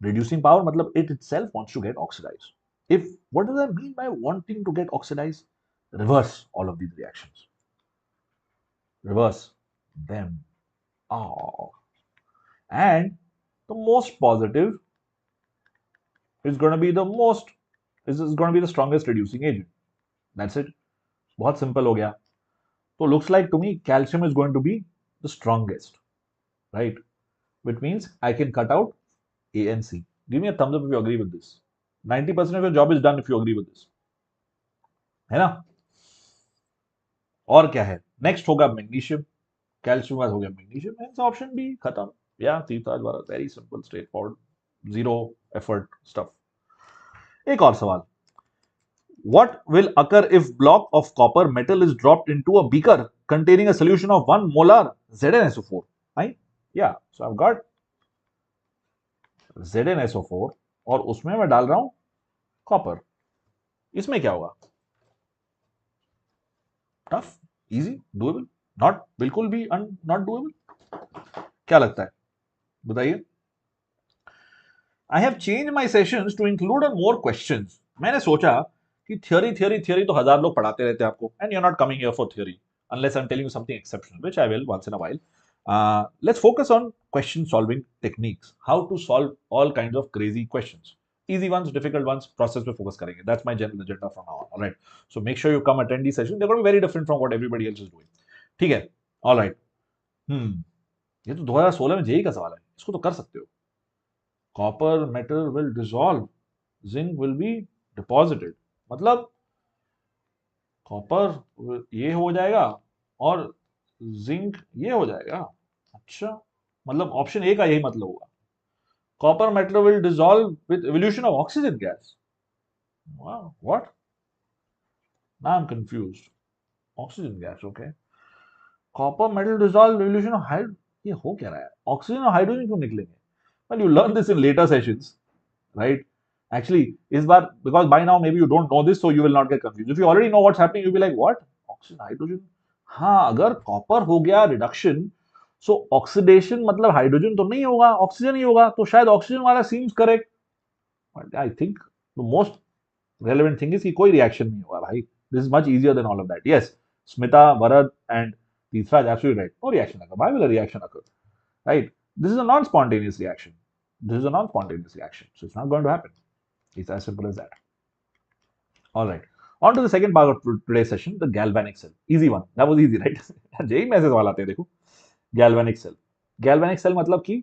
Reducing power मतलब it itself wants to get oxidized. If what does that mean by wanting to get oxidized? Reverse all of these reactions. Reverse them. Oh. And the most positive is going to be the strongest reducing agent. That's it. बहुत simple हो गया. So looks like to me calcium is going to be the strongest, right? Which means I can cut out A and C. Give me a thumbs up if you agree with this. 90% of your job is done if you agree with this. है ना? और क्या है? Next होगा magnesium. Calcium हो गया, magnesium, hence option B खत्म. या तीसरा द्वारा very simple, straight forward, zero effort stuff. एक और सवाल. What will occur if block of copper metal is dropped into a beaker containing a solution of 1 molar ZnSO4? Right? Yeah. So I've got ZnSO4 और उसमें मैं डाल रहा हूं copper. इसमें क्या होगा? टफ, इजी, डूएबल, नॉट बिल्कुल भी नॉट डूएबल? क्या लगता है, बताइए. I have change my sessions to include more questions. मैंने सोचा कि थियोरी थियोरी थियोरी तो 1000 लोग पढ़ाते रहते हैं आपको, and you are not coming here for theory unless I'm telling you something exceptional, which I will once in a while. Let's focus on question solving techniques, how to solve all kinds of crazy questions. Easy ones, difficult ones, process पे focus करेंगे. That's my general agenda from now on. All right. So make sure you come attend these sessions. They're going to be very different from what everybody else is doing. ठीक है. All right. ये तो 2016 में JEE का सवाल है, इसको तो कर सकते हो. Copper metal will dissolve, zinc will be deposited. मतलब कॉपर ये हो जाएगा और जिंक ये हो जाएगा. अच्छा, मतलब ऑप्शन ए का यही मतलब होगा. Copper metal will dissolve with evolution of oxygen gas. What? Now I am confused. Oxygen gas, okay. Copper metal dissolve evolution of hydrogen, ये हो क्या रहा है? ऑक्सीजन और हाइड्रोजन क्यों निकलेंगे? Well, you learn this in later sessions, right? Actually, इस बार, because by now maybe you don't know this, so you will not get confused. If you already know what's happening, you'll be like, what? Oxygen, hydrogen? हाँ, अगर copper हो गया reduction, सो oxidation मतलब hydrogen तो नहीं होगा, oxygen ही होगा, तो शायद ऑक्सीजन वाला seems correct. But I think the most relevant thing is कि कोई रिएक्शन नहीं होगा भाई. This is much easier than all of that. Yes, Smita, Varad and तीसरा is absolutely right. No reaction occur. Why will a reaction occur? Right? This is a non-spontaneous reaction. This is a non-spontaneous reaction. So it's not going to happen. It's as simple as that. All right. On to the second part of today's session, the galvanic cell. Easy one. That was easy, right? JEE में ऐसे सवाल आते हैं, देखो. Galvanic cell. Galvanic cell मतलब कि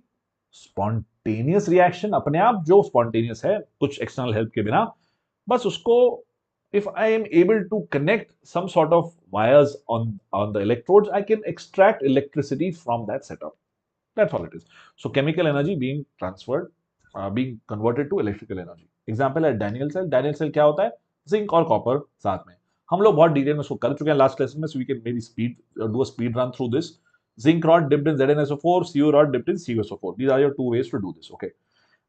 spontaneous reaction, अपने आप जो spontaneous है, कुछ external help के बिना, बस उसको, if I am able to connect some sort of wires on the electrodes, I can extract electricity from that setup. That's all it is. So chemical energy being transferred, being converted to electrical energy. Example है Daniel cell. Daniel cell क्या होता है? Zinc और copper साथ में. हम लोग बहुत डिटेल में इसको कर चुके हैं लास्ट लेसन में, so we can maybe do a speed run through this. Zinc rod dipped in ZnSO4, Cu rod dipped in CuSO4. These are your two ways to do this. Okay.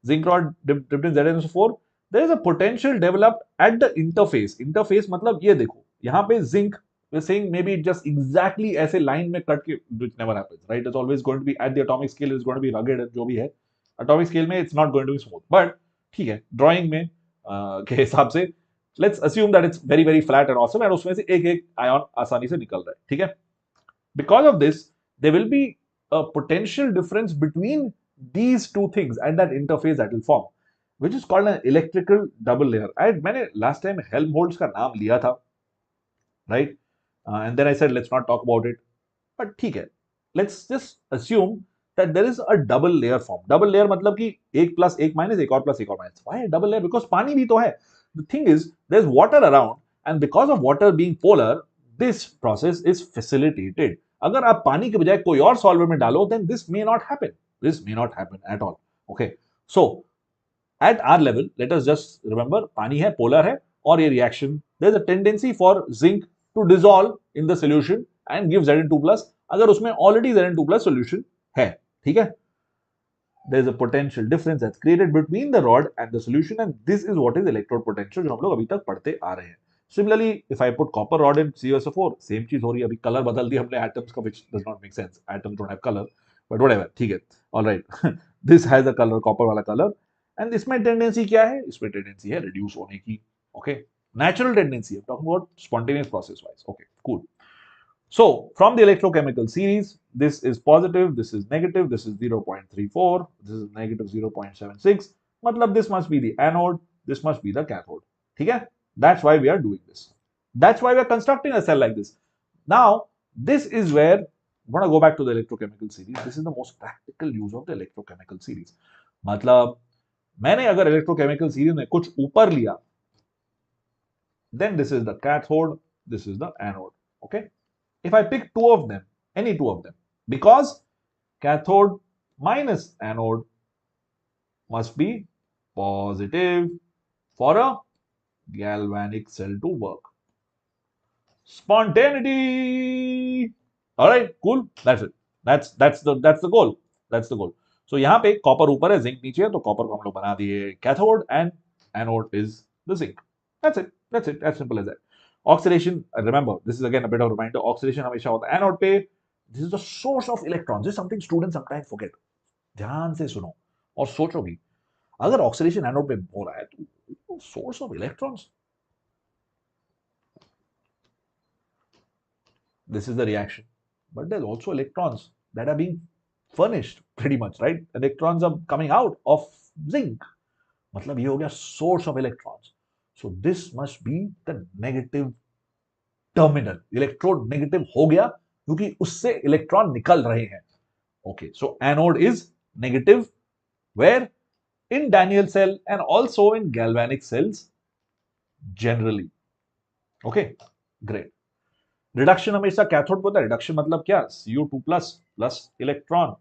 Zinc rod dipped in ZnSO4. There is a potential developed at the interface. Interface मतलब ये देखो, यहाँ पे zinc, we're saying maybe just exactly ऐसे line में cut के, which never happens, right? It's always going to be at the atomic scale, it's going to be rugged, जो भी है. Atomic scale में it's not going to be smooth. But ठीक है, drawing में के हिसाब से let's assume that it's very very flat and awesome, and उसमें से एक एक आयन आसानी से निकल रहा है, ठीक है। Because of this there will be a potential difference between these two things and that interface that will form, which is called an electrical double layer. मैंने last time Helmholtz का नाम लिया था, right? And then I said let's not talk about it, but ठीक है, let's just assume that there is a double layer form. Double layer मतलब कि एक प्लस एक माइनस, एक और प्लस एक और minus. Why a double layer? Because पानी भी तो है. The thing is there's water around, and because of water being polar, this process is facilitated. अगर आप पानी के बजाय कोई और सॉल्वर में डालो, then this may not happen. This may not happen at all. Okay. So at our level, let us just remember, पानी है, polar है, और ये reaction, there's a tendency for zinc to dissolve in the solution and give Zn2 plus. अगर उसमें already Zn2 plus solution है, ठीक है? There is a potential difference that's created between the rod and the solution, and this is what is electrode potential, जो हम लोग अभी तक पढ़ते आ रहे हैं. Similarly, if I put copper rod in CuSO4, same चीज हो रही है. अभी कलर बदल दिया हमने atoms का, which does not make sense. Atoms don't have color, but whatever, ठीक है. All right, this has a color, copper वाला color, and इसमें tendency क्या है? इसमें tendency है reduce होने की. Okay, natural tendency. I'm talking about spontaneous process wise. Okay, cool. So from the electrochemical series, this is positive, this is negative, this is 0.34, this is negative 0.76. मतलब this must be the anode, this must be the cathode. ठीक है? That's why we are doing this. That's why we are constructing a cell like this. Now, this is where I want to go back to the electrochemical series. This is the most practical use of the electrochemical series. मतलब मैंने अगर electrochemical series में कुछ ऊपर लिया, then this is the cathode, this is the anode. Okay? If I pick two of them, any two of them, because cathode minus anode must be positive for a galvanic cell to work. Spontaneity. All right, cool. That's it. That's the goal. That's the goal. So यहाँ पे copper ऊपर है, zinc नीचे है, तो copper को हम लोग बना दिए cathode and anode is the zinc. That's it. That's it. As simple as that. Oxidation, remember, this is again a bit of a reminder. Oxidation हमेशा होता है anode पे. This is the source of electrons. This is something students sometimes forget. ध्यान से सुनो और सोचो भी. अगर oxidation anode पे हो रहा है, तो source of electrons. This is the reaction. But there's also electrons that are being furnished pretty much, right? Electrons are coming out of zinc. मतलब ये हो गया source of electrons. So this must be the negative terminal. Electrode negative हो गया क्योंकि उससे electron निकल रहे हैं. Okay, so anode is negative where in Daniell cell and also in galvanic cells generally. Okay, great. Reduction हमेशा cathode पे होता है. रिडक्शन मतलब क्या? Cu2 plus electron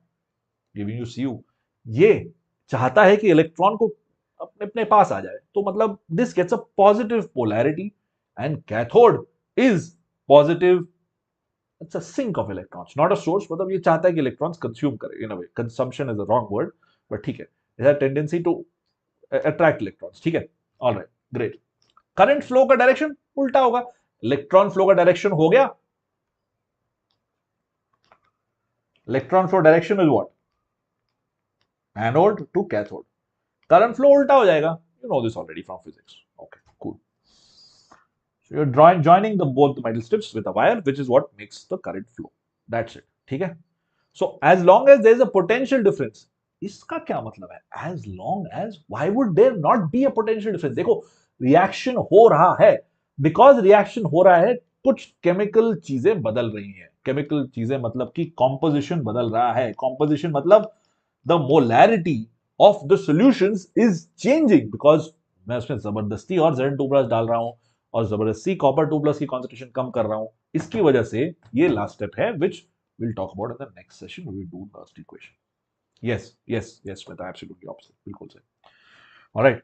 giving you Cu. ये चाहता है कि इलेक्ट्रॉन को अपने अपने पास आ जाए, तो मतलब this gets a positive polarity and cathode is positive. It's a sink of electrons, not a source. मतलब ये चाहता है कि इलेक्ट्रॉन्स कंज्यूम करे. In a way consumption is a wrong word, but ठीक है. It has tendency to attract electrons. ठीक है, ऑलराइट, ग्रेट. करंट फ्लो का डायरेक्शन उल्टा होगा. इलेक्ट्रॉन फ्लो का डायरेक्शन हो गया. Electron flow direction is what? Anode to cathode. Current flow उल्टा हो जाएगा. You know this already from physics. Okay, cool. So you're joining both the metal strips with a wire, which is what makes the current flow. That's it. ठीक है? So as long as there is a potential difference, इसका क्या मतलब है? As long as, why would there not be a potential difference? देखो, reaction हो रहा है. बिकॉज रिएक्शन हो रहा है, कुछ केमिकल चीजें बदल रही हैं. केमिकल चीजें मतलब कि कॉम्पोजिशन बदल रहा है. कॉम्पोजिशन मतलब the molarity of the solutions is changing, because मैं उसमें जबरदस्ती और Zn2 प्लस डाल रहा हूं और जबरदस्ती कॉपर 2 प्लस की कॉन्सेंट्रेशन कम कर रहा हूं. इसकी वजह से ये लास्ट स्टेप है, which will talk about in the next session. We will do last equation. Yes yes yes, मैं एब्सोल्युटली ऑपोजिट, बिल्कुल सही. Alright,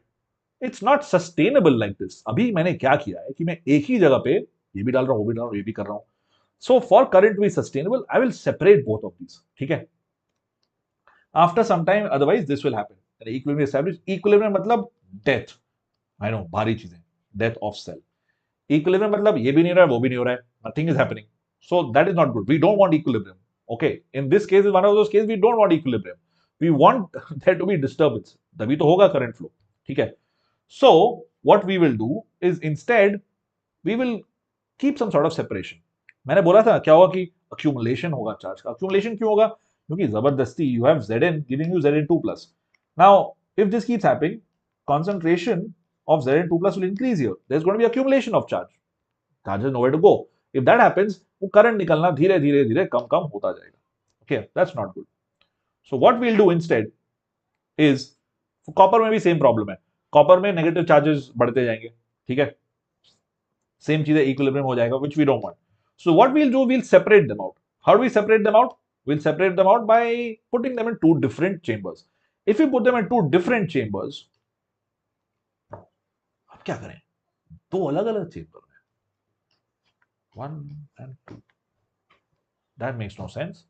it's not sustainable like this. अभी मैंने क्या किया है कि मैं एक ही जगह पे ये भी डाल रहा हूं, वो भी डाल रहा हूं, ये भी कर रहा हूं. So for current to be sustainable, I will separate both of these. ठीक है? After some time, otherwise this will happen. Equilibrium establish. Equilibrium मतलब डेथ. आई नो, भारी चीजें. Death of cell. इक्विलिब्रियम मतलब ये भी नहीं हो रहा है, वो भी नहीं हो रहा है. Nothing is happening. So that is not good. We don't want equilibrium. Okay, in this case is one of those cases we don't want equilibrium. We want there to be disturbance. तभी तो होगा current flow. ठीक है? So what we will do is instead we will keep some sort of separation. मैंने बोला था क्या होगा कि accumulation होगा चार्ज का. accumulation क्यों होगा? क्योंकि जबरदस्ती you have Zn giving you Zn2 plus. Now if this keeps happening, concentration of Zn2 plus will increase here. There's going to be accumulation of charge. Charge is nowhere to go. If that happens, वो current निकलना धीरे धीरे धीरे कम कम होता जाएगा. Okay, that's not good. So what we'll do instead is, copper में भी same problem है. कॉपर में नेगेटिव चार्जेस बढ़ते जाएंगे. ठीक है, सेम चीज है, इक्विलिब्रियम हो जाएगा, which we don't want. So what we'll do, we'll separate them out. How do we separate them out? We'll separate them out by putting them in two different chambers. If we put them in two different chambers, अब क्या करें? दो अलग अलग chamber में, 1 and 2. That makes no sense.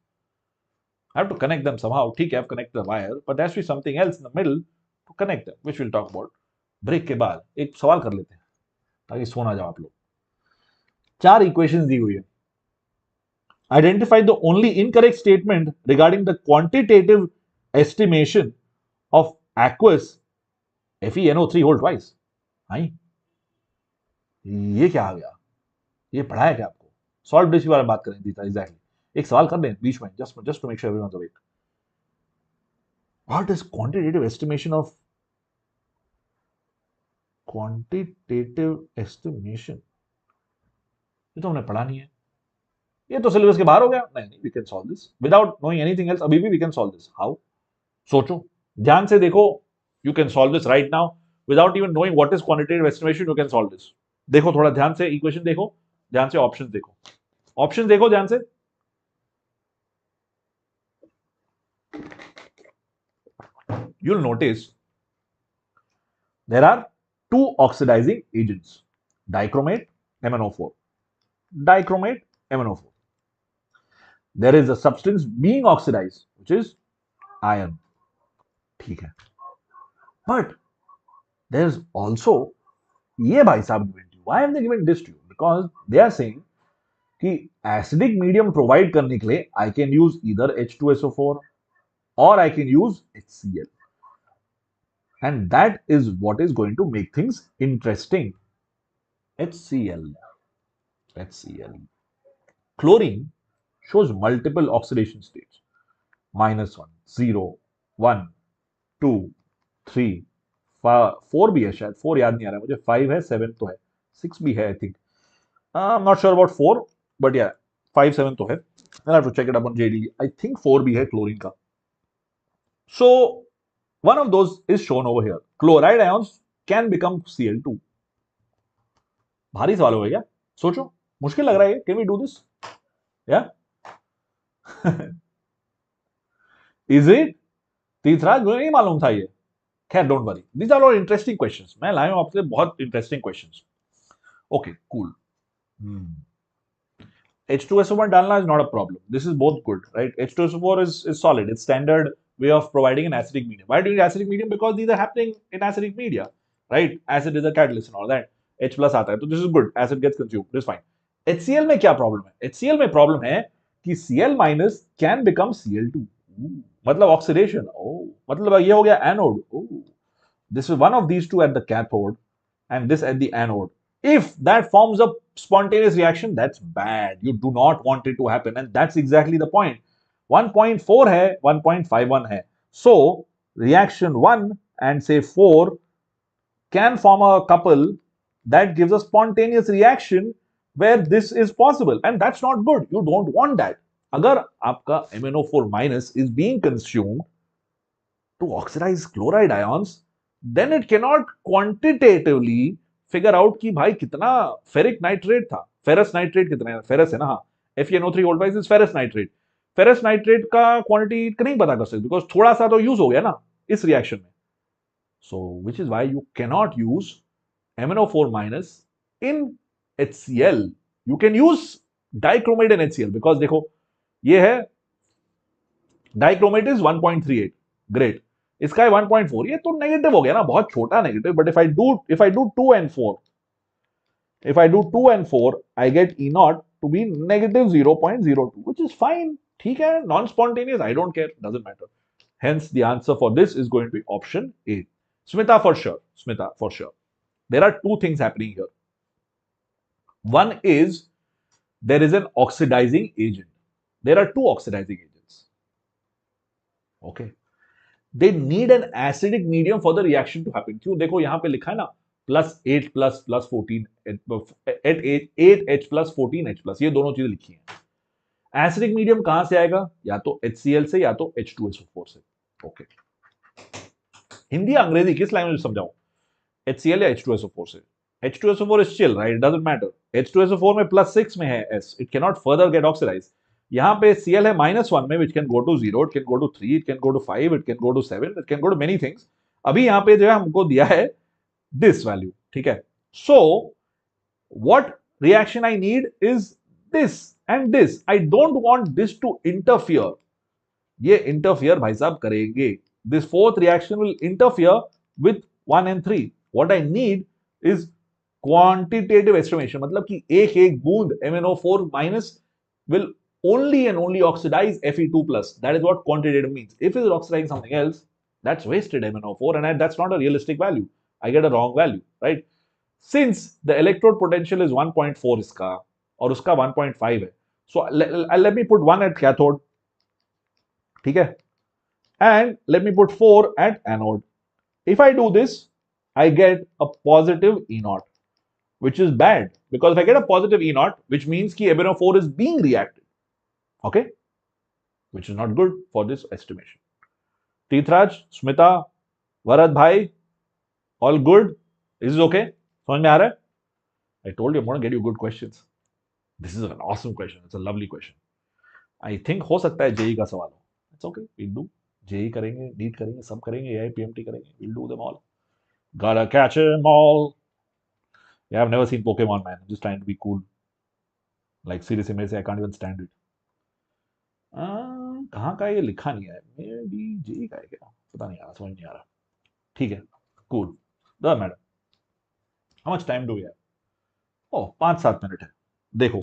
I have to connect them somehow. ठीक है, I've connected the wire, but there has to be something else in the middle to connect them, which we'll talk about. Break के बाद एक सवाल कर लेते हैं ताकि सोना जाओ आप लोग. 4 इक्वेशंस दी हुई है. Identify the only incorrect statement regarding the quantitative estimation of aqueous FeNO3 whole twice. हाँ, ये क्या आ गया? ये पढ़ा है क्या आपको? सॉल्व डिश वाला बात करें दीता एग्जैक्टली. एक सवाल कर दें बीच में, just to make sure everyone's awake. What is quantitative estimation of quantitative estimation? ये तो हमने पढ़ा नहीं है. ये तो सिलेबस के बाहर हो गया. नहीं, we can solve this without knowing anything else. अभी भी we can solve this. How? सोचो, ध्यान से देखो. You can solve this right now without even knowing what is quantitative estimation. You can solve this. देखो थोड़ा ध्यान से, इक्वेशन देखो, ध्यान से ऑप्शंस देखो, ऑप्शंस देखो ध्यान से. You'll notice there are two oxidizing agents, dichromate, MnO4. Dichromate, MnO4. There is a substance being oxidized, which is iron. ठीक है. But there's also ये भाई साहब given to you. Why have they given this to you? Because they are saying कि acidic medium provide करने के लिए I can use either H2SO4 or I can use HCl. And that is what is going to make things interesting. HCl. Chlorine shows multiple oxidation states. -1, 0, 1, 2, 3, 4 भी है शायद. 4 याद नहीं आ रहा है मुझे. 5 है, 7 तो है, 6 भी है I think. I'm not sure about 4, but yeah, 5, 7 तो है. I'll have to check it up on JEE. I think 4 भी है क्लोरीन का. So one of those is shown over here. Chloride ions can become Cl2. भारी सवाल हो गया. सोचो, मुश्किल लग रहा है. Can we do this? Yeah. Is it? तीसरा मुझे नहीं मालूम था ये. खैर, don't worry. These are all interesting questions. मैं लाया हूं आपके लिए बहुत interesting questions. Okay, cool. H2SO4 डालना is not a problem. This is both good, right? H2SO4 is solid. It's standard way of providing an acidic medium. Why do you need acidic medium? Because these are happening in acidic media, right? Acid is a catalyst and all that. H plus आता है, तो this is good. Acid gets consumed. This is fine. HCl में क्या problem है? HCl में problem है कि Cl minus can become Cl2. मतलब oxidation. Oh, मतलब ये हो गया anode. Oh, this is one of these two at the cathode and this at the anode. If that forms a spontaneous reaction, that's bad. You do not want it to happen, and that's exactly the point. 1.4 है, 1.51 है. So reaction 1 and say 4 can form a couple that gives a spontaneous reaction where this is possible, and that's not good. You don't want that. अगर आपका MnO4 minus is being consumed to oxidize chloride ions, then it cannot quantitatively figure out कि भाई कितना ferric nitrate था. Ferrous nitrate कितना है? Ferrous है ना. हाँ, FeNO3 whole twice is ferrous nitrate. Ferrous nitrate का क्वांटिटी नहीं पता कर सकते बिकॉज थोड़ा सा तो यूज हो गया ना इस रिएक्शन में. So which is why you cannot use MnO4 minus in HCl. You can use dichromate in HCl because देखो ये है dichromate is 1.38. Great. इसका है 1.4. ये तो नेगेटिव हो गया ना, बहुत छोटा negative. But if I do 2 and 4, if I do 2 and 4, I get E naught to be negative 0.02, which is fine. ठीक है, non-spontaneous, I don't care, doesn't matter. Hence, the answer for this is going to be option A. Smita for sure. Smita for sure. there are two things happening here. One is there is an oxidizing agent. There are two oxidizing agents. Okay. They need an acidic medium for the reaction to happen. क्यों? देखो यहाँ पे लिखा है ना, +8 + 14 at 8H + 14H+, ये दोनों चीजें लिखी हैं। एसिडिक मीडियम कहां से आएगा? या तो HCl से या तो H2SO4 से। ओके, हिंदी अंग्रेजी किस लैंग्वेज में समझाऊं? HCl या H2SO4 से। H2SO4 is chill, right? It doesn't matter. H2SO4 में +6 में है S. It cannot further get oxidized. यहाँ पे Cl है -1 में, which can go to 0, it can go to 3, it can go to 5, it can go to 7, it can go to many things. अभी यहाँ पे जो है हमको दिया है this value, ठीक है? So what reaction I need is this and this. I don't want this to interfere. ये interfere भाई साहब करेंगे. This fourth reaction will interfere with 1 and 3. What I need is quantitative estimation. मतलब कि एक बूंद MnO4 minus will only and only oxidize Fe2 plus. That is what quantitative means. If it is oxidizing something else, that's wasted MnO4, and that's not a realistic value. I get a wrong value, right? Since the electrode potential is 1.4 इसका और उसका 1.5 है, so let me put 1 at cathode, ठीक है, and let me put 4 at anode. If I do this, I get a positive E0, which is bad, because if I get a positive E0, which means कि MnO4 is being reacted, okay, which is not good for this estimation. Teethraj, Smita, Varad bhai, all good? Is this okay? समझ में आ रहा है? I told you I'm going to get you good questions. This is an awesome question. It's a lovely question. I think हो सकता है JEE का सवाल हो. It's okay. We'll do. JEE करेंगे, NEET करेंगे, सब करेंगे, AI, PMT करेंगे. We'll do them all. Gotta catch them all. Yeah, I've never seen Pokemon, man. I'm just trying to be cool. Like seriously, मेरे से I can't even stand it. कहाँ का ये लिखा नहीं है? Maybe JEE का है क्या? पता नहीं आ रहा, समझ नहीं आ रहा. ठीक है, cool. The madam. How much time do we have? Oh, 5-7 minute है. देखो,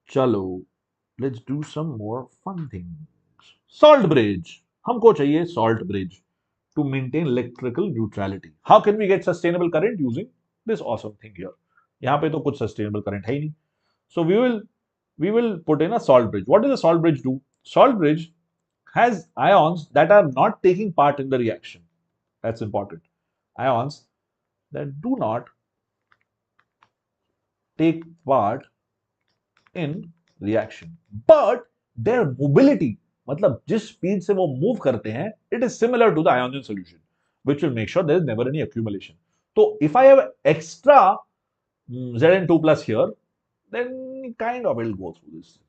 चलो, let's do some more fun things. Salt bridge. हमको चाहिए salt bridge to maintain electrical neutrality. How can we get sustainable current using this awesome thing here? यहाँ पे तो कुछ sustainable current है ही नहीं. So we will put in a salt bridge. What does a salt bridge do? Salt bridge has ions that are not taking part in the reaction. That's important. Ions that do not take part in reaction, but their mobility, मतलब जिस speed से वो move करते हैं, it is similar to the ions in solution, which will make sure there is never any accumulation. So if I have extra Zn2 plus here, then kind of it'll go through this.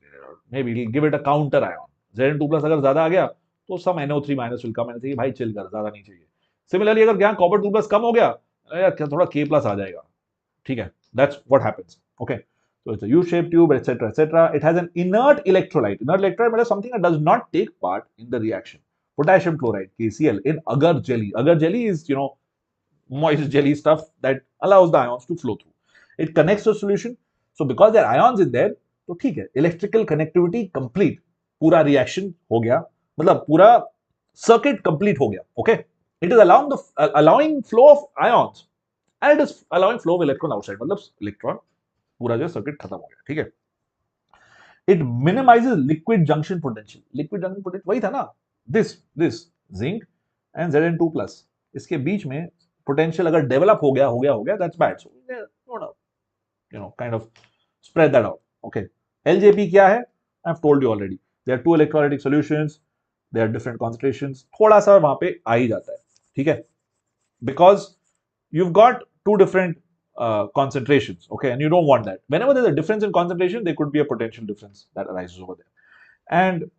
Maybe we'll give it a counter ion. Zn2 plus अगर ज्यादा आ गया, तो some NO3 minus will come and say भाई chill कर, ज्यादा नहीं चाहिए. Similarly, अगर यहाँ copper 2 plus कम हो गया, थोड़ा K plus आ जाएगा. ठीक है, that's what happens. Okay, so it's a U-shaped tube, etc., etc. It has an inert electrolyte. Inert electrolyte means something that does not take part in the reaction. Potassium chloride, KCl, in agar jelly. Agar jelly is, you know, moist jelly stuff that allows the ions to flow through. It connects to solution. So because there are ions in there, तो ठीक है, electrical connectivity complete. पूरा reaction हो गया, मतलब पूरा circuit complete हो गया. Okay, it is allowing flow of ions. And it is allowing flow of electron outside. मतलब electron पूरा जो circuit खत्म हो गया, ठीक है? It minimizes liquid junction potential. Liquid junction potential वही था ना? This zinc and Zn2 plus. इसके बीच में potential अगर develop हो गया, that's bad. So you know, kind of spread that out. Okay. LJP क्या है? I've told you already. There are two electrolytic solutions. There are different concentrations. थोड़ा सा वहाँ पे आ ही जाता है, ठीक है? Because you've got two different concentrations, okay, and you don't want that. Whenever there's a difference in concentration, there could be a potential difference that arises over there. And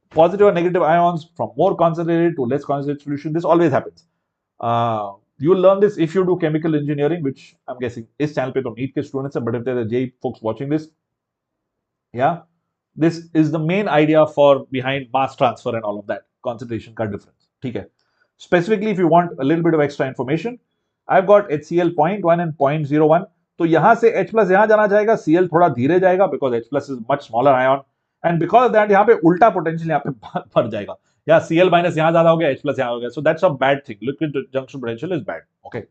positive or negative ions from more concentrated to less concentrated solution, this always happens. You'll learn this if you do chemical engineering, which I'm guessing is channel pe to NEET ke students, but if there are JEE folks watching this, yeah, this is the main idea for behind mass transfer and all of that, concentration ka difference, okay. Specifically, if you want a little bit of extra information, I've got HCl 0.1 and 0.01. तो यहाँ से H plus यहाँ जाना जाएगा, Cl थोड़ा धीरे जाएगा because H plus is much smaller ion, and because of that यहाँ पे उल्टा potential यहाँ पे बढ़ जाएगा. या Cl minus यहाँ ज्यादा हो गया, H plus यहाँ हो गया. So that's a bad thing. Liquid junction potential is bad. Okay.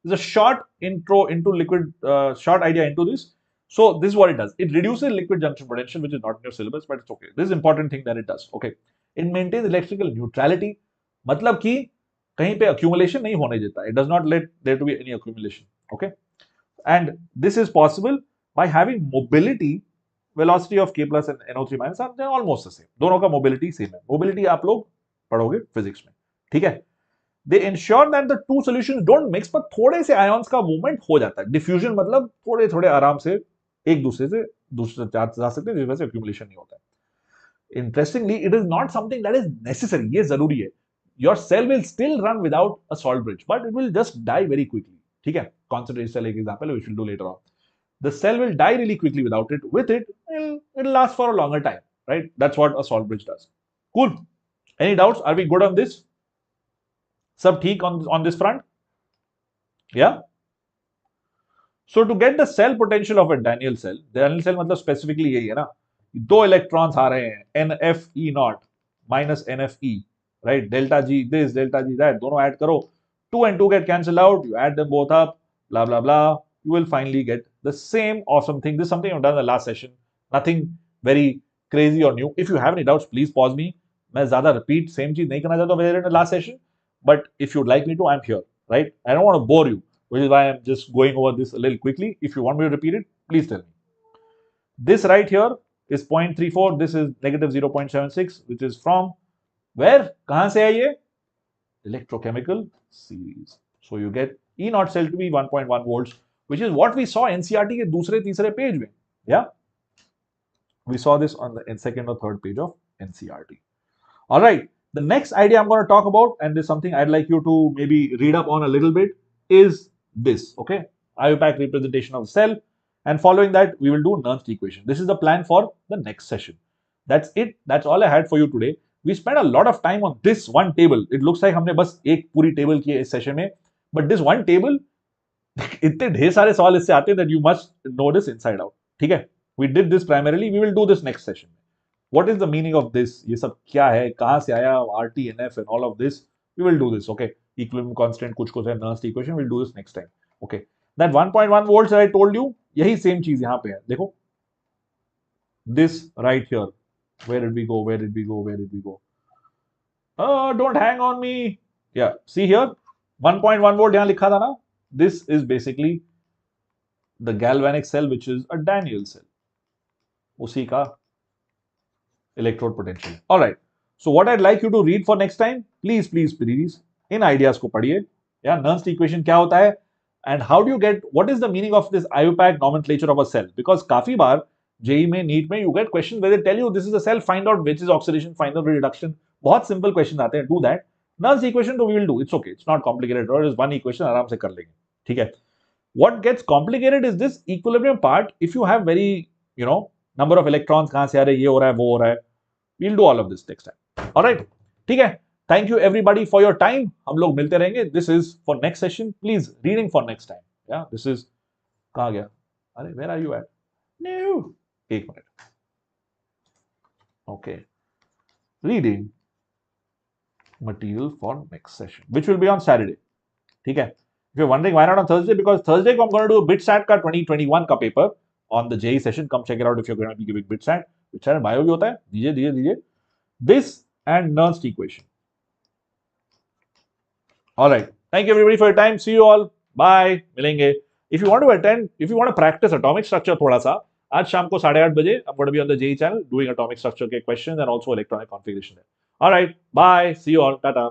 There's a short intro into liquid, short idea into this. So this is what it does. It reduces liquid junction potential, which is not in your syllabus, but it's okay. This is important thing that it does. Okay. It maintains electrical neutrality. मतलब कि कहीं पे accumulation नहीं होने देता. It does not let there to be any accumulation. Okay. And this is possible by having mobility, velocity of K plus and NO3 minus are almost the same. दोनों का mobility same है. Mobility आप लोग पढ़ोगे physics में. ठीक है. They ensure that the two solutions don't mix, पर थोड़े से ions का movement हो जाता है. Diffusion मतलब थोड़े थोड़े आराम से एक दूसरे से दूसरे जा सकते हैं, जिस वजह से accumulation नहीं होता है. Interestingly, it is not something that is necessary. ये जरूरी है. Your cell will still run without a salt bridge, but it will just die very quickly. ठीक है. Concentrated cell एक example which we'll do later on. The cell will die really quickly without it. With it, it'll last for a longer time. Right? That's what a salt bridge does. Cool. Any doubts? Are we good on this? सब ठीक on this front? Yeah. So to get the cell potential of a Daniell cell मतलब specifically यही है ना, दो electrons आ रहे हैं NFE not minus NFE, right? Delta G this, delta G that, दोनों ऐड करो, 2 and 2 get cancelled out, you add them both up, blah blah blah, you will finally get the same awesome thing. This is something I've done in the last session, nothing very crazy or new. If you have any doubts, please pause me. मैं ज्यादा repeat same चीज नहीं करना चाहता हूँ in the last session, but if you'd like me to, I'm here, right? I don't want to bore you, which is why I'm just going over this a little quickly. If you want me to repeat it, please tell me. This right here is 0.34, this is negative 0.76, which is from where? कहां से है ये? Electrochemical series. So you get E naught cell to be 1.1 volts, which is what we saw NCERT के दूसरे तीसरे page में. Yeah, we saw this on the second or third page of NCERT. All right, the next idea I'm going to talk about, and this is something I'd like you to maybe read up on a little bit, is this. Okay, IUPAC representation of the cell. And following that, we will do Nernst equation. This is the plan for the next session. That's it. That's all I had for you today. We spent a lot of time on this one table. It looks like हमने बस एक पूरी table की है इस session में. But this one table, इतने ढेर सारे सवाल इससे आते हैं that you must know this inside out. ठीक है? We did this primarily. We will do this next session. What is the meaning of this? ये सब क्या है? कहाँ से आया? RT, NF and all of this. We will do this. Okay? Equilibrium constant कुछ है Nernst equation. We'll do this next time. Okay? That 1.1 volts that I told you, यही सेम चीज यहां पे है. देखो, this right here, where did we go? Don't hang on me. Yeah, see here, 1.1 volt यहां लिखा था ना. This is basically the galvanic cell, which is a Daniell cell. उसी का electrode potential. All right. So what I'd like you to read for next time, please in ideas को पढ़िए. Yeah, Nernst equation क्या होता है? And how do you get, what is the meaning of this IUPAC nomenclature of a cell? Because काफी बार JEE में, NEET में, you get questions where they tell you this is a cell, find out which is oxidation, find out reduction. बहुत simple question आते हैं, do that. Nernst equation तो we will do, it's okay, it's not complicated, or it's one equation, आराम से कर लेंगे, ठीक है? What gets complicated is this equilibrium part. If you have very, number of electrons, कहाँ से आ रहे हैं, ये हो रहा है, वो हो रहा है, we'll do all of this next time. All right, ठीक है? Thank you everybody for your time. हम लोग मिलते रहेंगे. This is for next session. Please, reading for next time. Yeah, this is, कहाँ गया? अरे, where are you at? No. एक minute. Okay. Reading material for next session, which will be on Saturday. ठीक है? If you're wondering why not on Thursday, because Thursday I'm going to do a BitSat का 2021 का paper on the JEE session. Come check it out if you're going to be giving BitSat. BitSat bio भी होता है. दीजिए. This and Nernst equation. All right. Thank you everybody for your time. See you all. Bye. मिलेंगे. If you want to attend, if you want to practice atomic structure थोड़ा सा, आज शाम को 8:30 बजे I'm going to be on the JEE channel doing atomic structure के questions and also electronic configuration. All right. Bye. See you all. Tata.